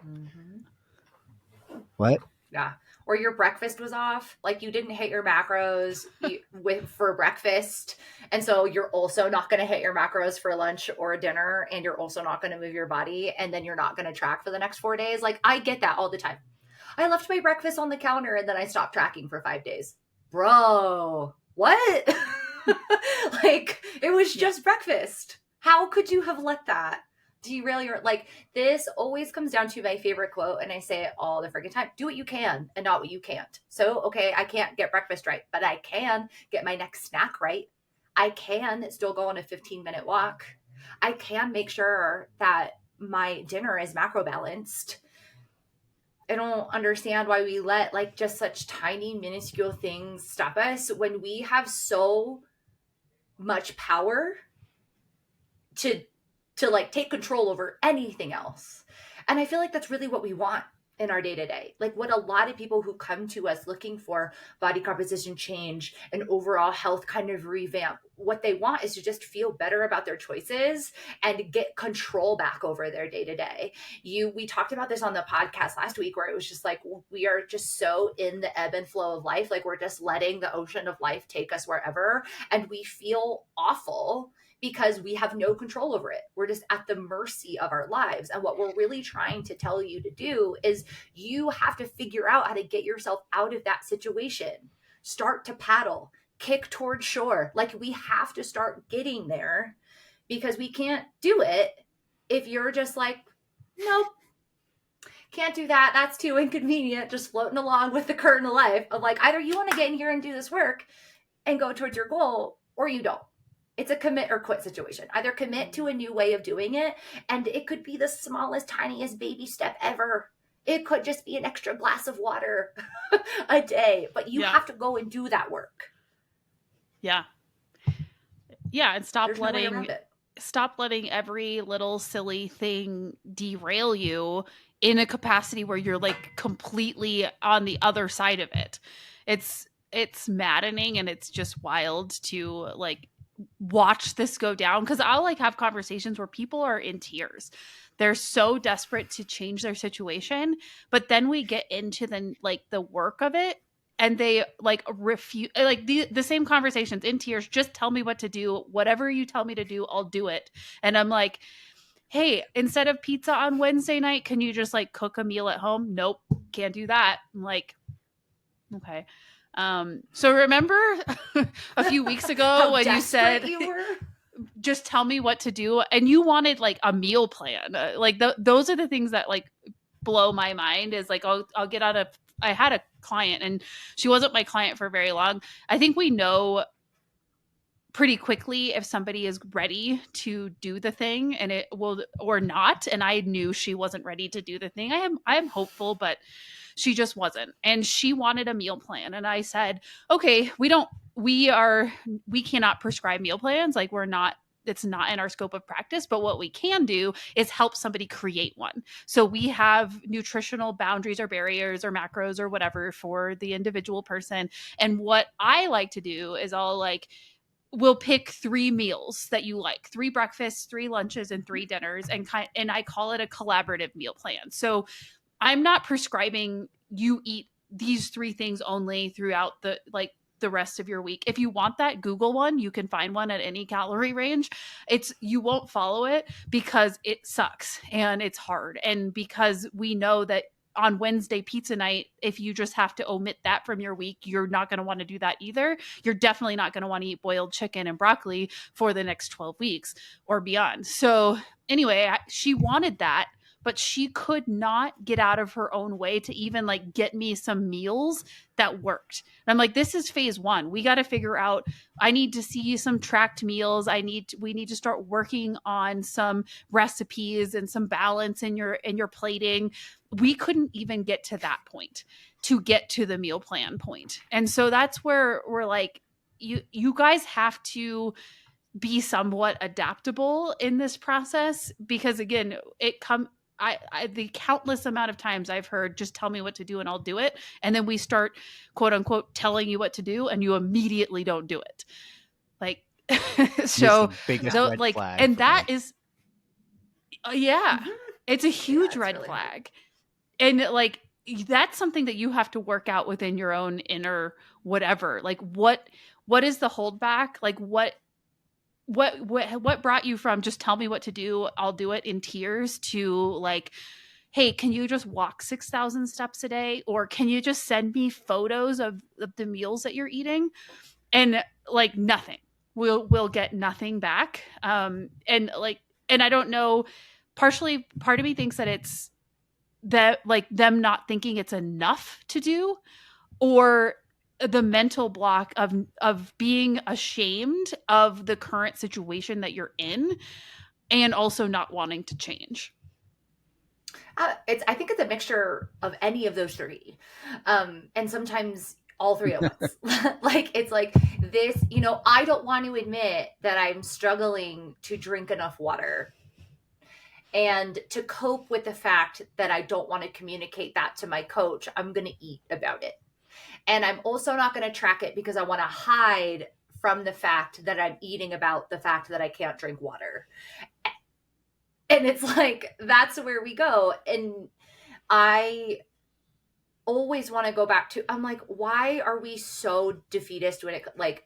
what? Yeah. Or your breakfast was off. Like you didn't hit your macros for breakfast. And so you're also not going to hit your macros for lunch or dinner. And you're also not going to move your body. And then you're not going to track for the next 4 days. Like I get that all the time. I left my breakfast on the counter and then I stopped tracking for 5 days. Bro, what? Like it was just breakfast. How could you have let that derail your, like, this always comes down to my favorite quote. And I say it all the freaking time. Do what you can and not what you can't. So, okay, I can't get breakfast right, but I can get my next snack right. I can still go on a 15-minute walk. I can make sure that my dinner is macro balanced. I don't understand why we let like just such tiny, minuscule things stop us when we have so much power to like take control over anything else. And I feel like that's really what we want in our day to day. Like what a lot of people who come to us looking for body composition change and overall health kind of revamp, what they want is to just feel better about their choices and get control back over their day to day. We talked about this on the podcast last week, where it was just like we are just so in the ebb and flow of life, like we're just letting the ocean of life take us wherever, and we feel awful because we have no control over it. We're just at the mercy of our lives. And what we're really trying to tell you to do is you have to figure out how to get yourself out of that situation. Start to paddle, kick towards shore. Like we have to start getting there, because we can't do it if you're just like, nope, can't do that. That's too inconvenient. Just floating along with the current of life of like, either you want to get in here and do this work and go towards your goal, or you don't. It's a commit or quit situation. Either commit to a new way of doing it, and it could be the smallest, tiniest baby step ever. It could just be an extra glass of water a day, but you have to go and do that work. Yeah. Yeah, and stop letting every little silly thing derail you in a capacity where you're like completely on the other side of it. It's maddening, and it's just wild to like watch this go down, because I'll like have conversations where people are in tears. They're so desperate to change their situation, but then we get into the work of it, and they like refuse, like the same conversations, in tears, just tell me what to do. Whatever you tell me to do, I'll do it. And I'm like, hey, instead of pizza on Wednesday night, can you just like cook a meal at home? Nope, can't do that. I'm like, okay. So remember a few weeks ago when you said just tell me what to do, and you wanted like a meal plan. Those are the things that like blow my mind. Is like I'll get on I had a client, and she wasn't my client for very long. I think we know pretty quickly if somebody is ready to do the thing and it will or not. And I knew she wasn't ready to do the thing. I am hopeful, but she just wasn't. And she wanted a meal plan. And I said, okay, we cannot prescribe meal plans. Like it's not in our scope of practice, but what we can do is help somebody create one. So we have nutritional boundaries or barriers or macros or whatever for the individual person. And what I like to do is we'll pick 3 meals that you like, 3 breakfasts, 3 lunches, and 3 dinners. And I call it a collaborative meal plan. So I'm not prescribing you eat these 3 things only throughout the rest of your week. If you want that, Google one. You can find one at any calorie range. You won't follow it because it sucks and it's hard. And because we know that on Wednesday pizza night, if you just have to omit that from your week, you're not going to want to do that either. You're definitely not going to want to eat boiled chicken and broccoli for the next 12 weeks or beyond. So anyway, she wanted that, but she could not get out of her own way to even like get me some meals that worked. And I'm like, this is phase 1. We got to figure out, I need to see some tracked meals. We need to start working on some recipes and some balance in your plating. We couldn't even get to that point to get to the meal plan point. And so that's where we're like, you guys have to be somewhat adaptable in this process, because again, the countless amount of times I've heard, just tell me what to do and I'll do it. And then we start quote unquote telling you what to do and you immediately don't do it. Like, so like, and that is, yeah, it's a huge red really flag. And like, that's something that you have to work out within your own inner whatever. Like what is the holdback? Like what brought you from just tell me what to do, I'll do it in tears, to like, hey, can you just walk 6,000 steps a day? Or can you just send me photos of the meals that you're eating? And like nothing. We'll get nothing back. And I don't know, part of me thinks that it's that like them not thinking it's enough to do, or the mental block of being ashamed of the current situation that you're in and also not wanting to change. I think it's a mixture of any of those 3. And sometimes all 3 at once. Like, it's like this, I don't want to admit that I'm struggling to drink enough water. And to cope with the fact that I don't want to communicate that to my coach, I'm going to eat about it. And I'm also not going to track it because I want to hide from the fact that I'm eating about the fact that I can't drink water. And it's like, that's where we go. And I always want to go back to, I'm like, why are we so defeatist when it like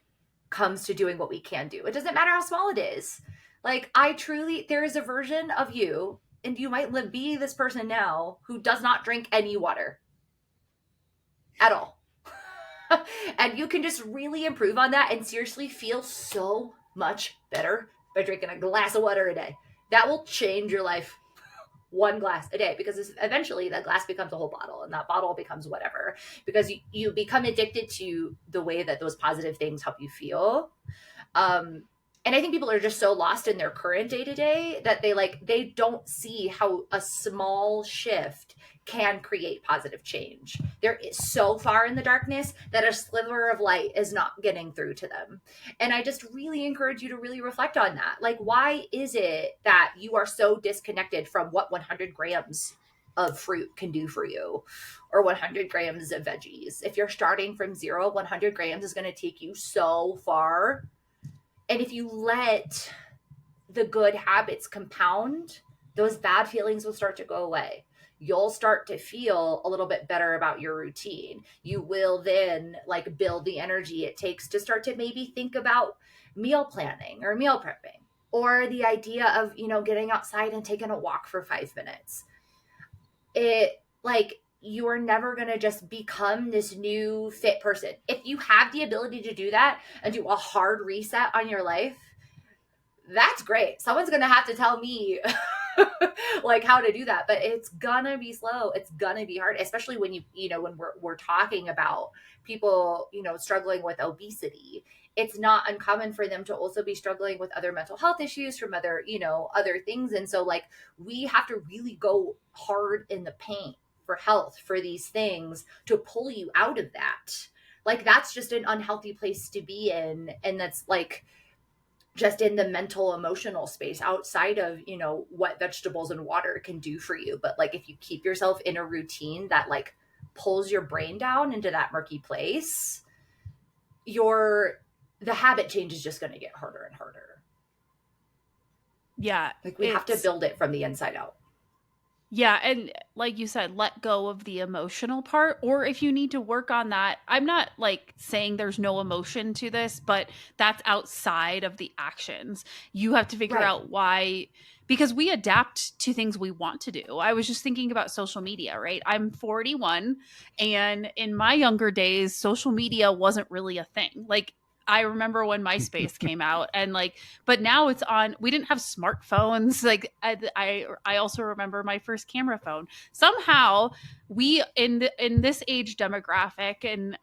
comes to doing what we can do? It doesn't matter how small it is. Like, I truly, there is a version of you, and you might be this person now who does not drink any water at all. And you can just really improve on that and seriously feel so much better by drinking a glass of water a day. That will change your life. One glass a day, because eventually that glass becomes a whole bottle, and that bottle becomes whatever, because you become addicted to the way that those positive things help you feel. And I think people are just so lost in their current day to day that they don't see how a small shift can create positive change. They're so far in the darkness that a sliver of light is not getting through to them. And I just really encourage you to really reflect on that. Like, why is it that you are so disconnected from what 100 grams of fruit can do for you, or 100 grams of veggies? If you're starting from zero, 100 grams is going to take you so far. And if you let the good habits compound, those bad feelings will start to go away. You'll start to feel a little bit better about your routine. You will then like build the energy it takes to start to maybe think about meal planning or meal prepping, or the idea of, getting outside and taking a walk for 5 minutes. It like, you are never going to just become this new fit person. If you have the ability to do that and do a hard reset on your life, that's great. Someone's going to have to tell me like how to do that, but it's gonna be slow. It's gonna be hard, especially when when we're talking about people, struggling with obesity. It's not uncommon for them to also be struggling with other mental health issues from other things. And so like, we have to really go hard in the paint for health for these things to pull you out of that. Like, that's just an unhealthy place to be in. And that's like, just in the mental emotional space outside of what vegetables and water can do for you. But like, if you keep yourself in a routine that like pulls your brain down into that murky place, the habit change is just going to get harder and harder. Yeah, like, we have to build it from the inside out. Yeah, and like you said, let go of the emotional part. Or if you need to work on that, I'm not like saying there's no emotion to this, but that's outside of the actions. You have to figure out why, because we adapt to things we want to do. I was just thinking about social media, right? I'm 41, and in my younger days, social media wasn't really a thing. Like, I remember when MySpace came out, and like, but now it's on. We didn't have smartphones. Like, I also remember my first camera phone. Somehow, we in this age demographic, and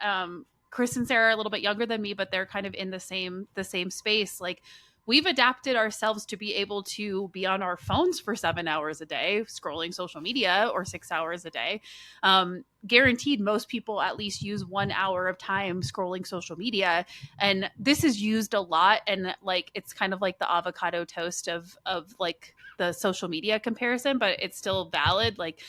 Chris and Sarah are a little bit younger than me, but they're kind of in the same space. Like, we've adapted ourselves to be able to be on our phones for 7 hours a day, scrolling social media, or 6 hours a day. Guaranteed, most people at least use 1 hour of time scrolling social media, and this is used a lot. And like, it's kind of like the avocado toast of like the social media comparison, but it's still valid. Like,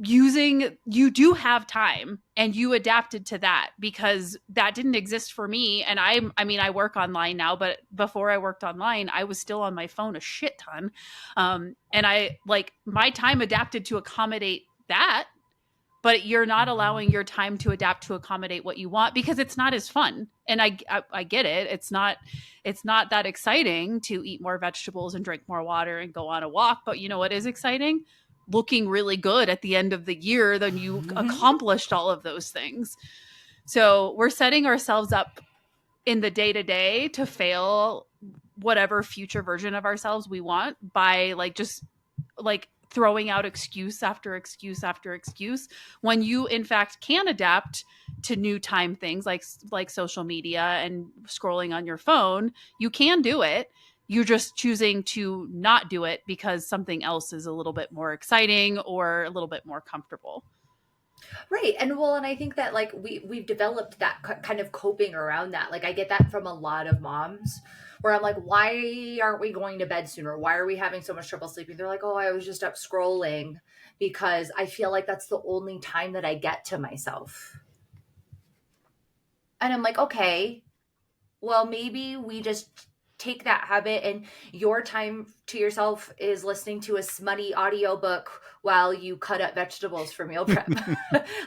you do have time, and you adapted to that, because that didn't exist for me. And I work online now, but before I worked online, I was still on my phone a shit ton. And I like, my time adapted to accommodate that, but you're not allowing your time to adapt to accommodate what you want, because it's not as fun. And I get it. It's not that exciting to eat more vegetables and drink more water and go on a walk. But you know what is exciting? Looking really good at the end of the year, then you accomplished all of those things. So we're setting ourselves up in the day to day to fail whatever future version of ourselves we want, by like, just like throwing out excuse after excuse after excuse, when you in fact can adapt to new time things like social media and scrolling on your phone. You can do it. You're just choosing to not do it because something else is a little bit more exciting or a little bit more comfortable. Right. And I think that like we've developed that kind of coping around that. Like I get that from a lot of moms where I'm like, why aren't we going to bed sooner? Why are we having so much trouble sleeping? They're like, oh, I was just up scrolling because I feel like that's the only time that I get to myself. And I'm like, okay, well, maybe we just take that habit and your time to yourself is listening to a smutty audiobook while you cut up vegetables for meal prep.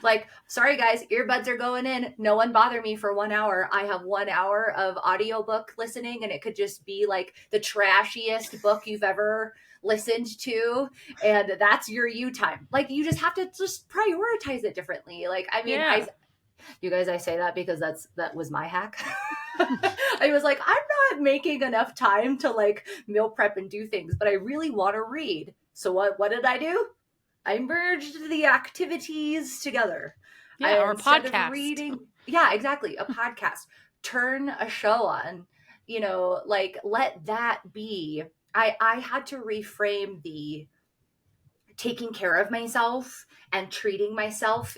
Like, sorry guys, earbuds are going in. No one bother me for 1 hour. I have 1 hour of audiobook listening, and it could just be like the trashiest book you've ever listened to, and that's your you time. Like, you just have to just prioritize it differently. Like, I mean, Yeah. you guys, I say that because that was my hack. I was like, I'm not making enough time to like meal prep and do things, but I really want to read. So what did I do? I merged the activities together. Yeah. Or a Instead of podcast. reading, yeah, exactly, a podcast. Turn a show on. Like let that be. I had to reframe the taking care of myself and treating myself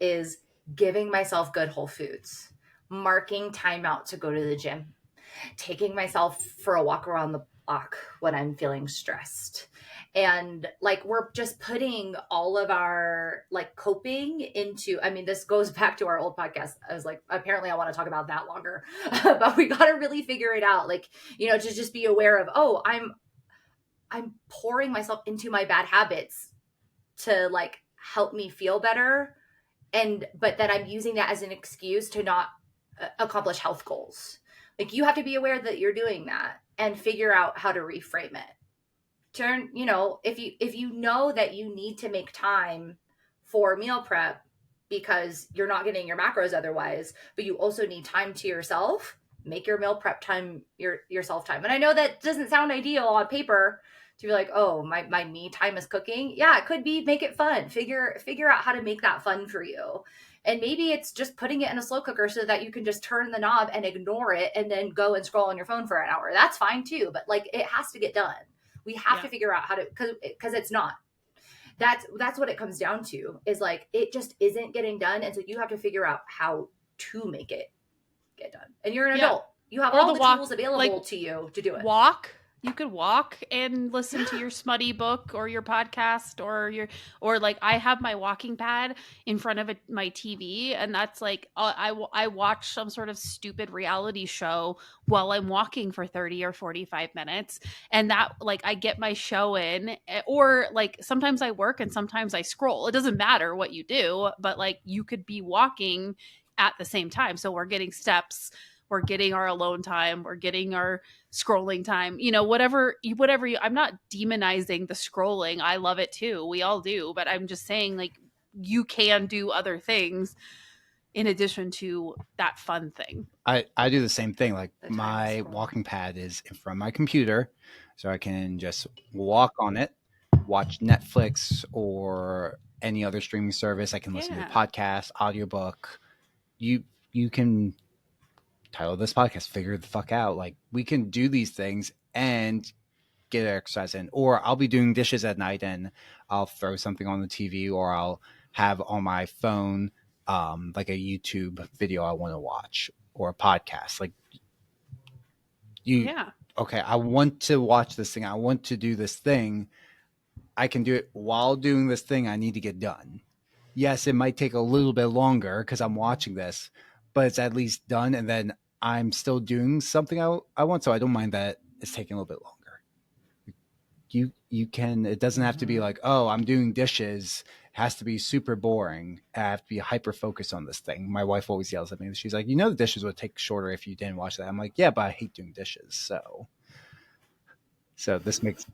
is giving myself good whole foods, marking time out to go to the gym, taking myself for a walk around the block when I'm feeling stressed. And like we're just putting all of our like coping into, I mean, this goes back to our old podcast. I was like, apparently I want to talk about that longer. But we got to really figure it out. Like, to just be aware of, oh, I'm pouring myself into my bad habits to like help me feel better, but that I'm using that as an excuse to not accomplish health goals. Like you have to be aware that you're doing that and figure out how to reframe it. If you know that you need to make time for meal prep because you're not getting your macros otherwise, but you also need time to yourself, make your meal prep time yourself time. And I know that doesn't sound ideal on paper to be like, oh, my me time is cooking. Yeah, it could be. Make it fun. Figure out how to make that fun for you. And maybe it's just putting it in a slow cooker so that you can just turn the knob and ignore it and then go and scroll on your phone for an hour. That's fine too, but like it has to get done. We have Yeah. to figure out how to, because it's not. That's what it comes down to, is like it just isn't getting done, and so you have to figure out how to make it get done. And you're an Yeah. adult. You have Or all the the walk, tools available like to you to do it. walk. You could walk and listen to your smutty book or your podcast or like I have my walking pad in front of my TV, and that's like I watch some sort of stupid reality show while I'm walking for 30 or 45 minutes, and that like I get my show in, or like sometimes I work and sometimes I scroll. It doesn't matter what you do, but like you could be walking at the same time. So we're getting steps, we're getting our alone time, we're getting our scrolling time, whatever you, I'm not demonizing the scrolling. I love it too. We all do, but I'm just saying like you can do other things in addition to that fun thing. I do the same thing. Like The time is my scrolling. walking pad is in front of my computer, so I can just walk on it, watch Netflix or any other streaming service. I can listen to a Yeah. podcast, audiobook. You can title this podcast "Figure the Fuck Out." Like we can do these things and get exercise in. Or I'll be doing dishes at night and I'll throw something on the TV, or I'll have on my phone like a YouTube video I want to watch, or a podcast. Like you, Yeah. okay, I want to watch this thing. I want to do this thing. I can do it while doing this thing I need to get done. Yes, it might take a little bit longer because I'm watching this, but it's at least done. And then I'm still doing something I want. So I don't mind that it's taking a little bit longer. You can, it doesn't have to be like, oh, I'm doing dishes. It has to be super boring. I have to be hyper focused on this thing. My wife always yells at me. She's like, the dishes would take shorter if you didn't watch that. I'm like, yeah, but I hate doing dishes. So this makes,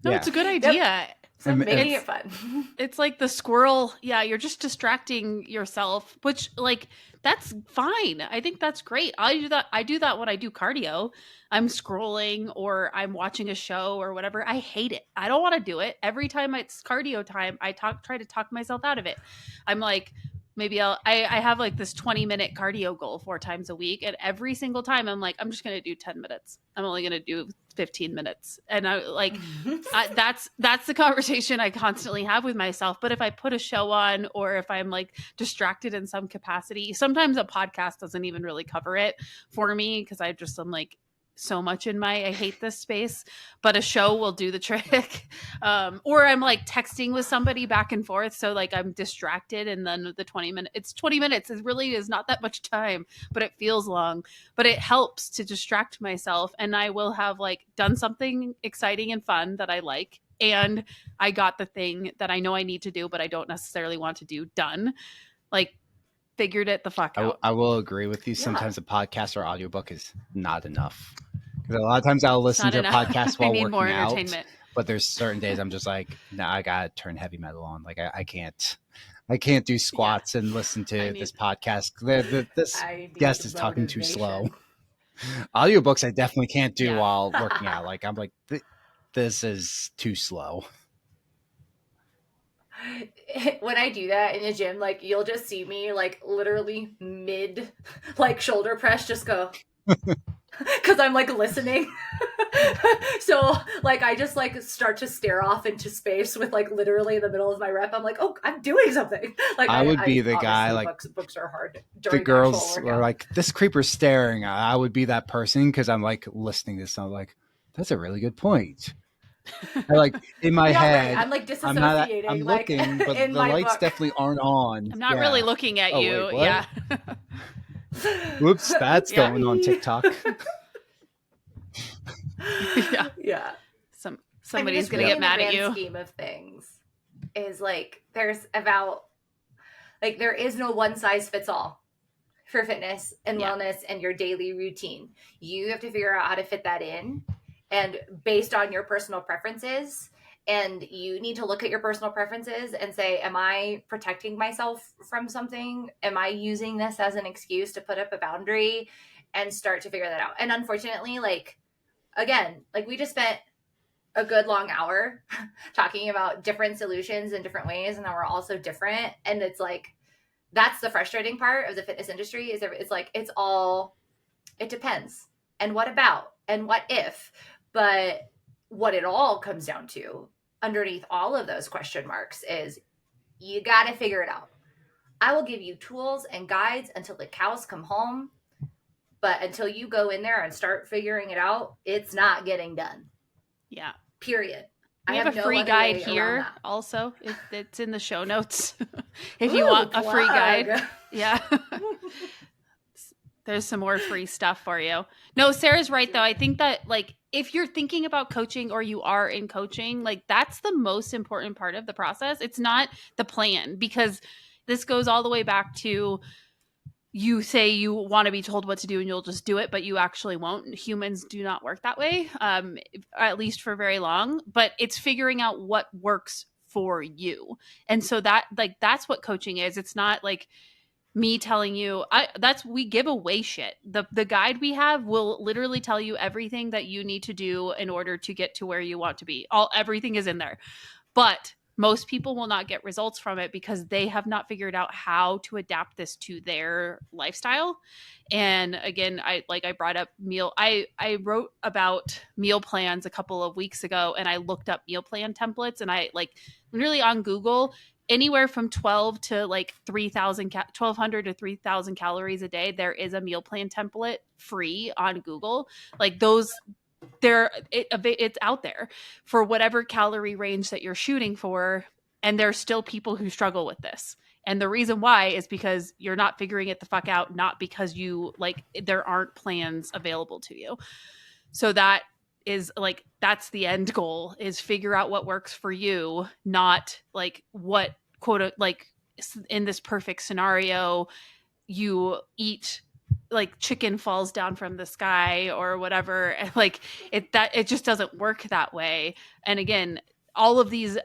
No, yeah. it's a good Yep. idea. So making it's it fun. it's like the squirrel. Yeah, you're just distracting yourself, which like that's fine. I think that's great. I do that when I do cardio. I'm scrolling or I'm watching a show or whatever. I hate it. I don't want to do it. Every time it's cardio time, I try to talk myself out of it. I'm like, maybe I have like this 20-minute cardio goal 4 times a week, and every single time I'm like, I'm just gonna do 10 minutes. I'm only gonna do 15 minutes. And that's the conversation I constantly have with myself. But if I put a show on, or if I'm like distracted in some capacity, sometimes a podcast doesn't even really cover it for me, because I'm like so much in my I hate this space, but a show will do the trick. Or I'm like texting with somebody back and forth, so like I'm distracted, and then the 20 minutes, it really is not that much time, but it feels long. But it helps to distract myself, and I will have like done something exciting and fun that I like, and I got the thing that I know I need to do but I don't necessarily want to do done. Like, figured it the fuck out. I will agree with you. Yeah. Sometimes a podcast or audiobook is not enough. Because a lot of times I'll listen to a podcast I while need more working out. entertainment. But there's certain days I'm just like, no, I gotta turn heavy metal on. Like I can't do squats and listen to this podcast. This guest is talking too slow. Audiobooks I definitely can't do while working out. Like I'm like, this is too slow. When I do that in the gym, like you'll just see me like literally mid like shoulder press just go because I'm like listening. So like I just like start to stare off into space with like literally in the middle of my rep. I'm like, oh, I'm doing something. Like I would be the guy like books are hard. The girls are like, this creeper's staring. I would be that person because I'm like listening to this. I'm like, that's a really good point. I, like in my head, right. I'm like disassociating. I'm like, looking, but the lights definitely aren't on. I'm not really looking at you. Wait, yeah. Whoops, that's going on TikTok. Yeah. Somebody's gonna get mad at you. The scheme of things is like there is no one size fits all for fitness and wellness and your daily routine. You have to figure out how to fit that in, and based on your personal preferences. And you need to look at your personal preferences and say, am I protecting myself from something? Am I using this as an excuse to put up a boundary? And start to figure that out. And unfortunately, like, again, like we just spent a good long hour talking about different solutions in different ways, and that we're all so different. And it's like, that's the frustrating part of the fitness industry is it's like, it depends. And what about, and what if, but what it all comes down to underneath all of those question marks is you got to figure it out. I will give you tools and guides until the cows come home. But until you go in there and start figuring it out, it's not getting done. Yeah. Period. We have a free guide here also. It's in the show notes. If you want a free guide. Yeah. There's some more free stuff for you. No, Sarah's right though. I think that like if you're thinking about coaching or you are in coaching, like that's the most important part of the process. It's not the plan, because this goes all the way back to you say you want to be told what to do and you'll just do it, but you actually won't. Humans do not work that way, at least for very long. But it's figuring out what works for you. And so that's what coaching is. It's not like me telling you we give away shit. The guide we have will literally tell you everything that you need to do in order to get to where you want to be. Everything is in there. But most people will not get results from it because they have not figured out how to adapt this to their lifestyle. And again, I brought up I wrote about meal plans a couple of weeks ago, and I looked up meal plan templates, and I literally on Google, anywhere from 12 to 1,200 to 3,000 calories a day, there is a meal plan template free on Google. Like those, it's out there for whatever calorie range that you're shooting for. And there's still people who struggle with this. And the reason why is because you're not figuring it the fuck out, not because there aren't plans available to you. So that is that's the end goal, is figure out what works for you, not what quote, in this perfect scenario, you eat chicken falls down from the sky or whatever. It just doesn't work that way. And again, all of these,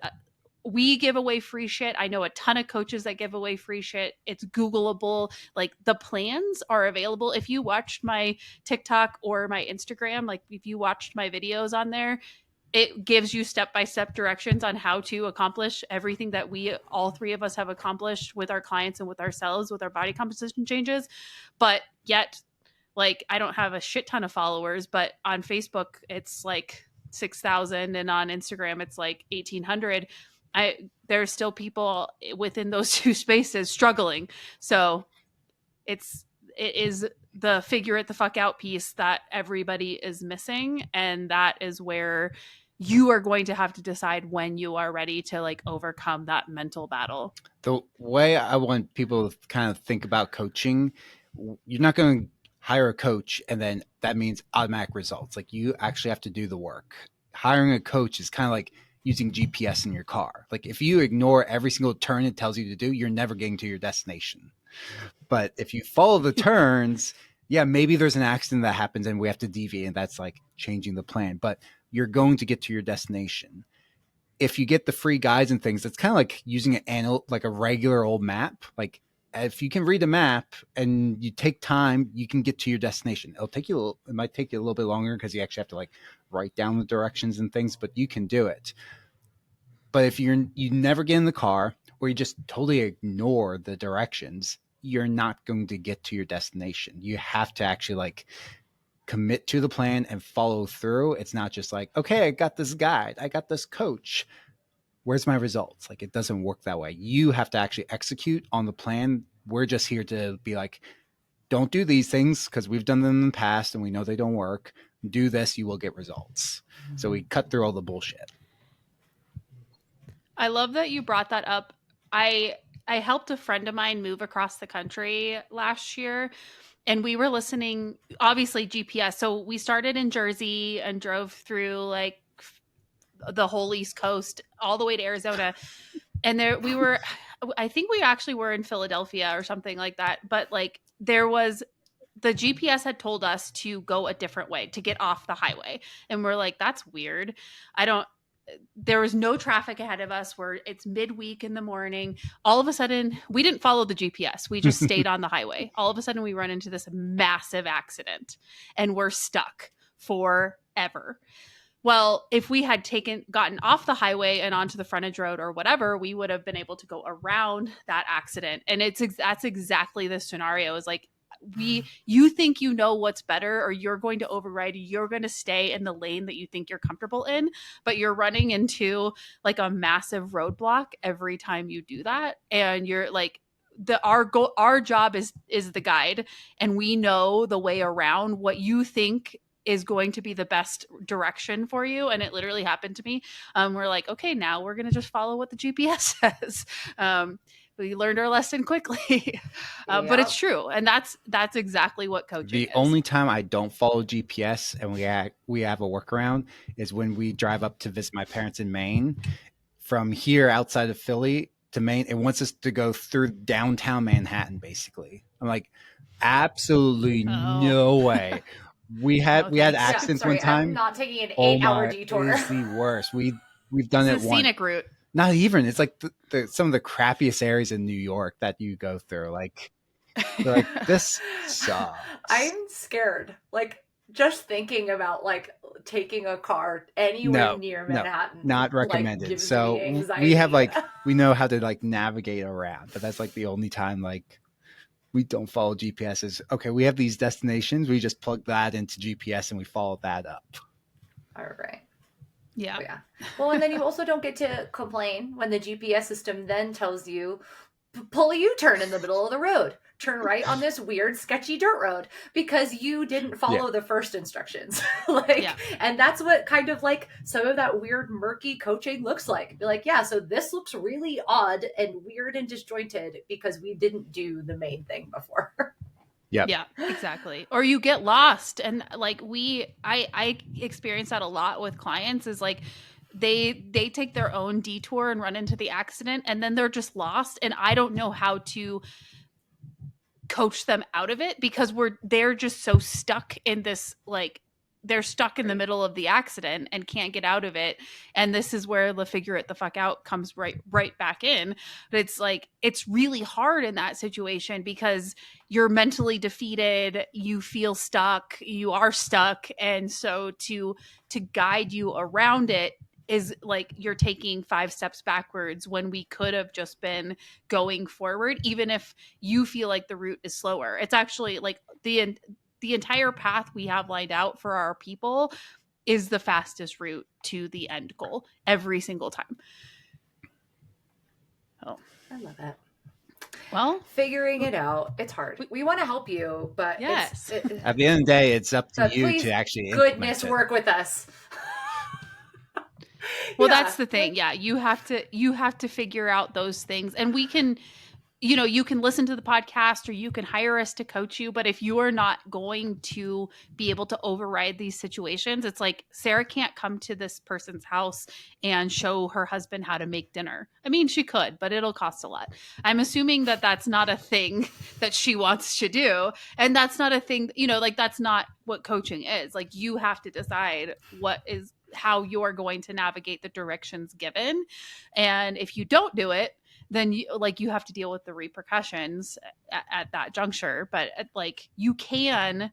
we give away free shit. I know a ton of coaches that give away free shit. It's Googleable. The plans are available. If you watched my TikTok or my Instagram, if you watched my videos on there, it gives you step-by-step directions on how to accomplish everything that all three of us have accomplished with our clients and with ourselves, with our body composition changes. But yet Like, I don't have a shit ton of followers, but on Facebook it's like 6,000 and on Instagram it's like 1,800. There's still people within those two spaces struggling. So it is the figure it the fuck out piece that everybody is missing, and that is where you are going to have to decide when you are ready to like overcome that mental battle. The way I want people to kind of think about coaching, you're not going to hire a coach and then that means automatic results. Like, you actually have to do the work. Hiring a coach is kind of like using GPS in your car. Like, if you ignore every single turn it tells you to do, you're never getting to your destination. But if you follow the turns, yeah, maybe there's an accident that happens and we have to deviate, and that's like changing the plan. But you're going to get to your destination. If you get the free guides and things, it's kind of like using like a regular old map. Like, if you can read a map and you take time, you can get to your destination. It might take you a little bit longer because you actually have to like write down the directions and things, but you can do it. But if you never get in the car or you just totally ignore the directions, you're not going to get to your destination. You have to actually like commit to the plan and follow through. It's not just like, okay, I got this guide, I got this coach, where's my results? Like, it doesn't work that way. You have to actually execute on the plan. We're just here to be like, don't do these things because we've done them in the past and we know they don't work. Do this, you will get results. So we cut through all the bullshit. I love that you brought that up. I helped a friend of mine move across the country last year, and we were listening, obviously GPS. So we started in Jersey and drove through like the whole East Coast all the way to Arizona. And there we were, I think we actually were in Philadelphia or something like that. But like there was, the GPS had told us to go a different way, to get off the highway. And we're like, that's weird. I don't, there was no traffic ahead of us, where it's midweek in the morning. All of a sudden, we didn't follow the GPS. We just stayed on the highway. All of a sudden we run into this massive accident and we're stuck forever. Well, if we had gotten off the highway and onto the frontage road or whatever, we would have been able to go around that accident. And that's exactly the scenario. Is like, you think you know what's better, or you're going to override, you're going to stay in the lane that you think you're comfortable in, but you're running into like a massive roadblock every time you do that. And you're like, our job is the guide, and we know the way around what you think is going to be the best direction for you. And it literally happened to me. We're like, okay, now we're going to just follow what the GPS says. We learned our lesson quickly. But it's true. And that's exactly what coaching The is. only time I don't follow GPS and we have a workaround is when we drive up to visit my parents in Maine. From here outside of Philly to Maine, it wants us to go through downtown Manhattan, basically. I'm like, absolutely no way. We had accidents one time. I'm not taking an 8-hour detour. It's the worst. We've done It's it a once. scenic route. Not even. It's like some of the crappiest areas in New York that you go through. Like, they're like, this sucks. I'm scared. Like, just thinking about like taking a car anywhere near Manhattan. Not recommended. Like, gives so me anxiety. we have like, we know how to like navigate around, but that's like the only time like we don't follow GPSs. Okay, we have these destinations. We just plug that into GPS and we follow that up. All right. Yeah. Oh, yeah. Well, and then you also don't get to complain when the GPS system then tells you, pull a U-turn in the middle of the road. Turn right on this weird, sketchy dirt road, because you didn't follow the first instructions. And that's what kind of like some of that weird, murky coaching looks like. Be like, yeah, so this looks really odd and weird and disjointed because we didn't do the main thing before. Yeah, exactly. Or you get lost. And like I experience that a lot with clients, is like they take their own detour and run into the accident, and then they're just lost, and I don't know how to coach them out of it, because they're just so stuck in this, like they're stuck in the middle of the accident and can't get out of it. And this is where the figure it the fuck out comes right back in. But it's like, it's really hard in that situation because you're mentally defeated, you feel stuck, you are stuck. And so to guide you around it is like you're taking 5 steps backwards when we could have just been going forward, even if you feel like the route is slower. It's actually like the entire path we have lined out for our people is the fastest route to the end goal every single time. Oh, I love it. well, Figuring it out. It's hard. We want to help you, but yes. At the end of the day, it's up to but you please, to actually goodness, implement it. work with us. Well, Yeah. that's the thing. Yeah, you have to figure out those things, and we can, you can listen to the podcast or you can hire us to coach you, but if you are not going to be able to override these situations, it's like Sarah can't come to this person's house and show her husband how to make dinner. I mean, she could, but it'll cost a lot. I'm assuming that that's not a thing that she wants to do, and that's not a thing, like that's not what coaching is. Like, you have to decide how you're going to navigate the directions given, and if you don't do it, then you have to deal with the repercussions at that juncture. But like, you can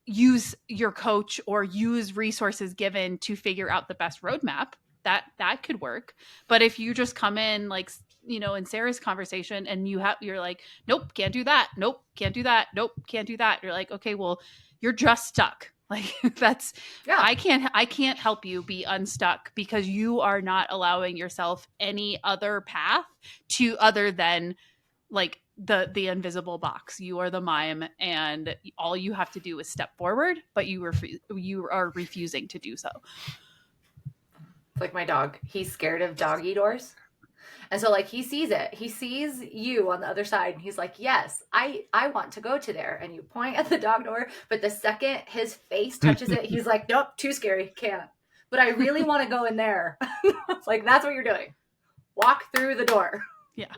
use your coach or use resources given to figure out the best roadmap. That could work. But if you just come in, like, in Sarah's conversation, and you're like, nope, can't do that, nope, can't do that, nope, can't do that, you're like, okay, well, you're just stuck. Like, that's, Yeah. I can't help you be unstuck, because you are not allowing yourself any other path other than like the invisible box. You are the mime, and all you have to do is step forward, but you are refusing to do so. It's like my dog. He's scared of doggy doors. And so, like, he sees it. He sees you on the other side, and he's like, yes, I want to go to there. And you point at the dog door, but the second his face touches it, he's like, nope, too scary, can't. But I really want to go in there. It's like, that's what you're doing. Walk through the door. Yeah.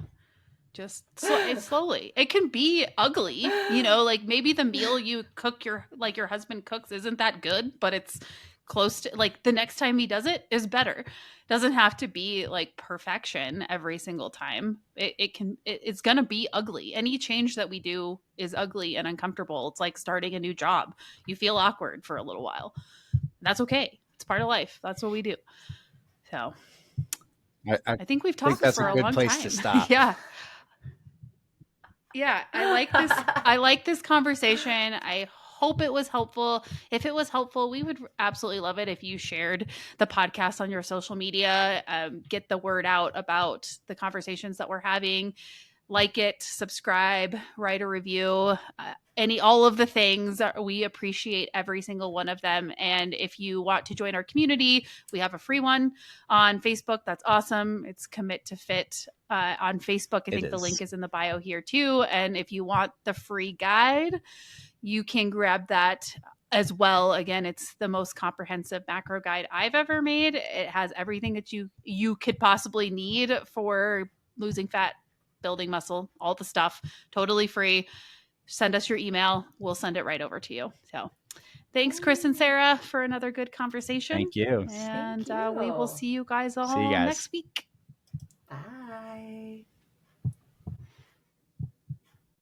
Just slowly. It can be ugly, like maybe the meal you cook your husband cooks isn't that good, but it's close to, like, the next time he does it is better. Doesn't have to be like perfection every single time. It's gonna be ugly. Any change that we do is ugly and uncomfortable. It's like starting a new job. You feel awkward for a little while. That's okay. It's part of life. That's what we do. So I think we've talked that's for a a good long place time. to stop. Yeah, I like this. I like this conversation. I hope it was helpful. If it was helpful, we would absolutely love it if you shared the podcast on your social media. Get the word out about the conversations that we're having. Like it, subscribe, write a review, all of the things. We appreciate every single one of them. And if you want to join our community, we have a free one on Facebook. That's awesome. It's Commit to Fit on Facebook. I think the link is in the bio here too. And if you want the free guide, you can grab that as well. Again, it's the most comprehensive macro guide I've ever made. It has everything that you could possibly need for losing fat, building muscle, all the stuff, totally free. Send us your email. We'll send it right over to you. So thanks, Chris and Sarah, for another good conversation. Thank you. And Thank you. we will see you guys all See you guys next week.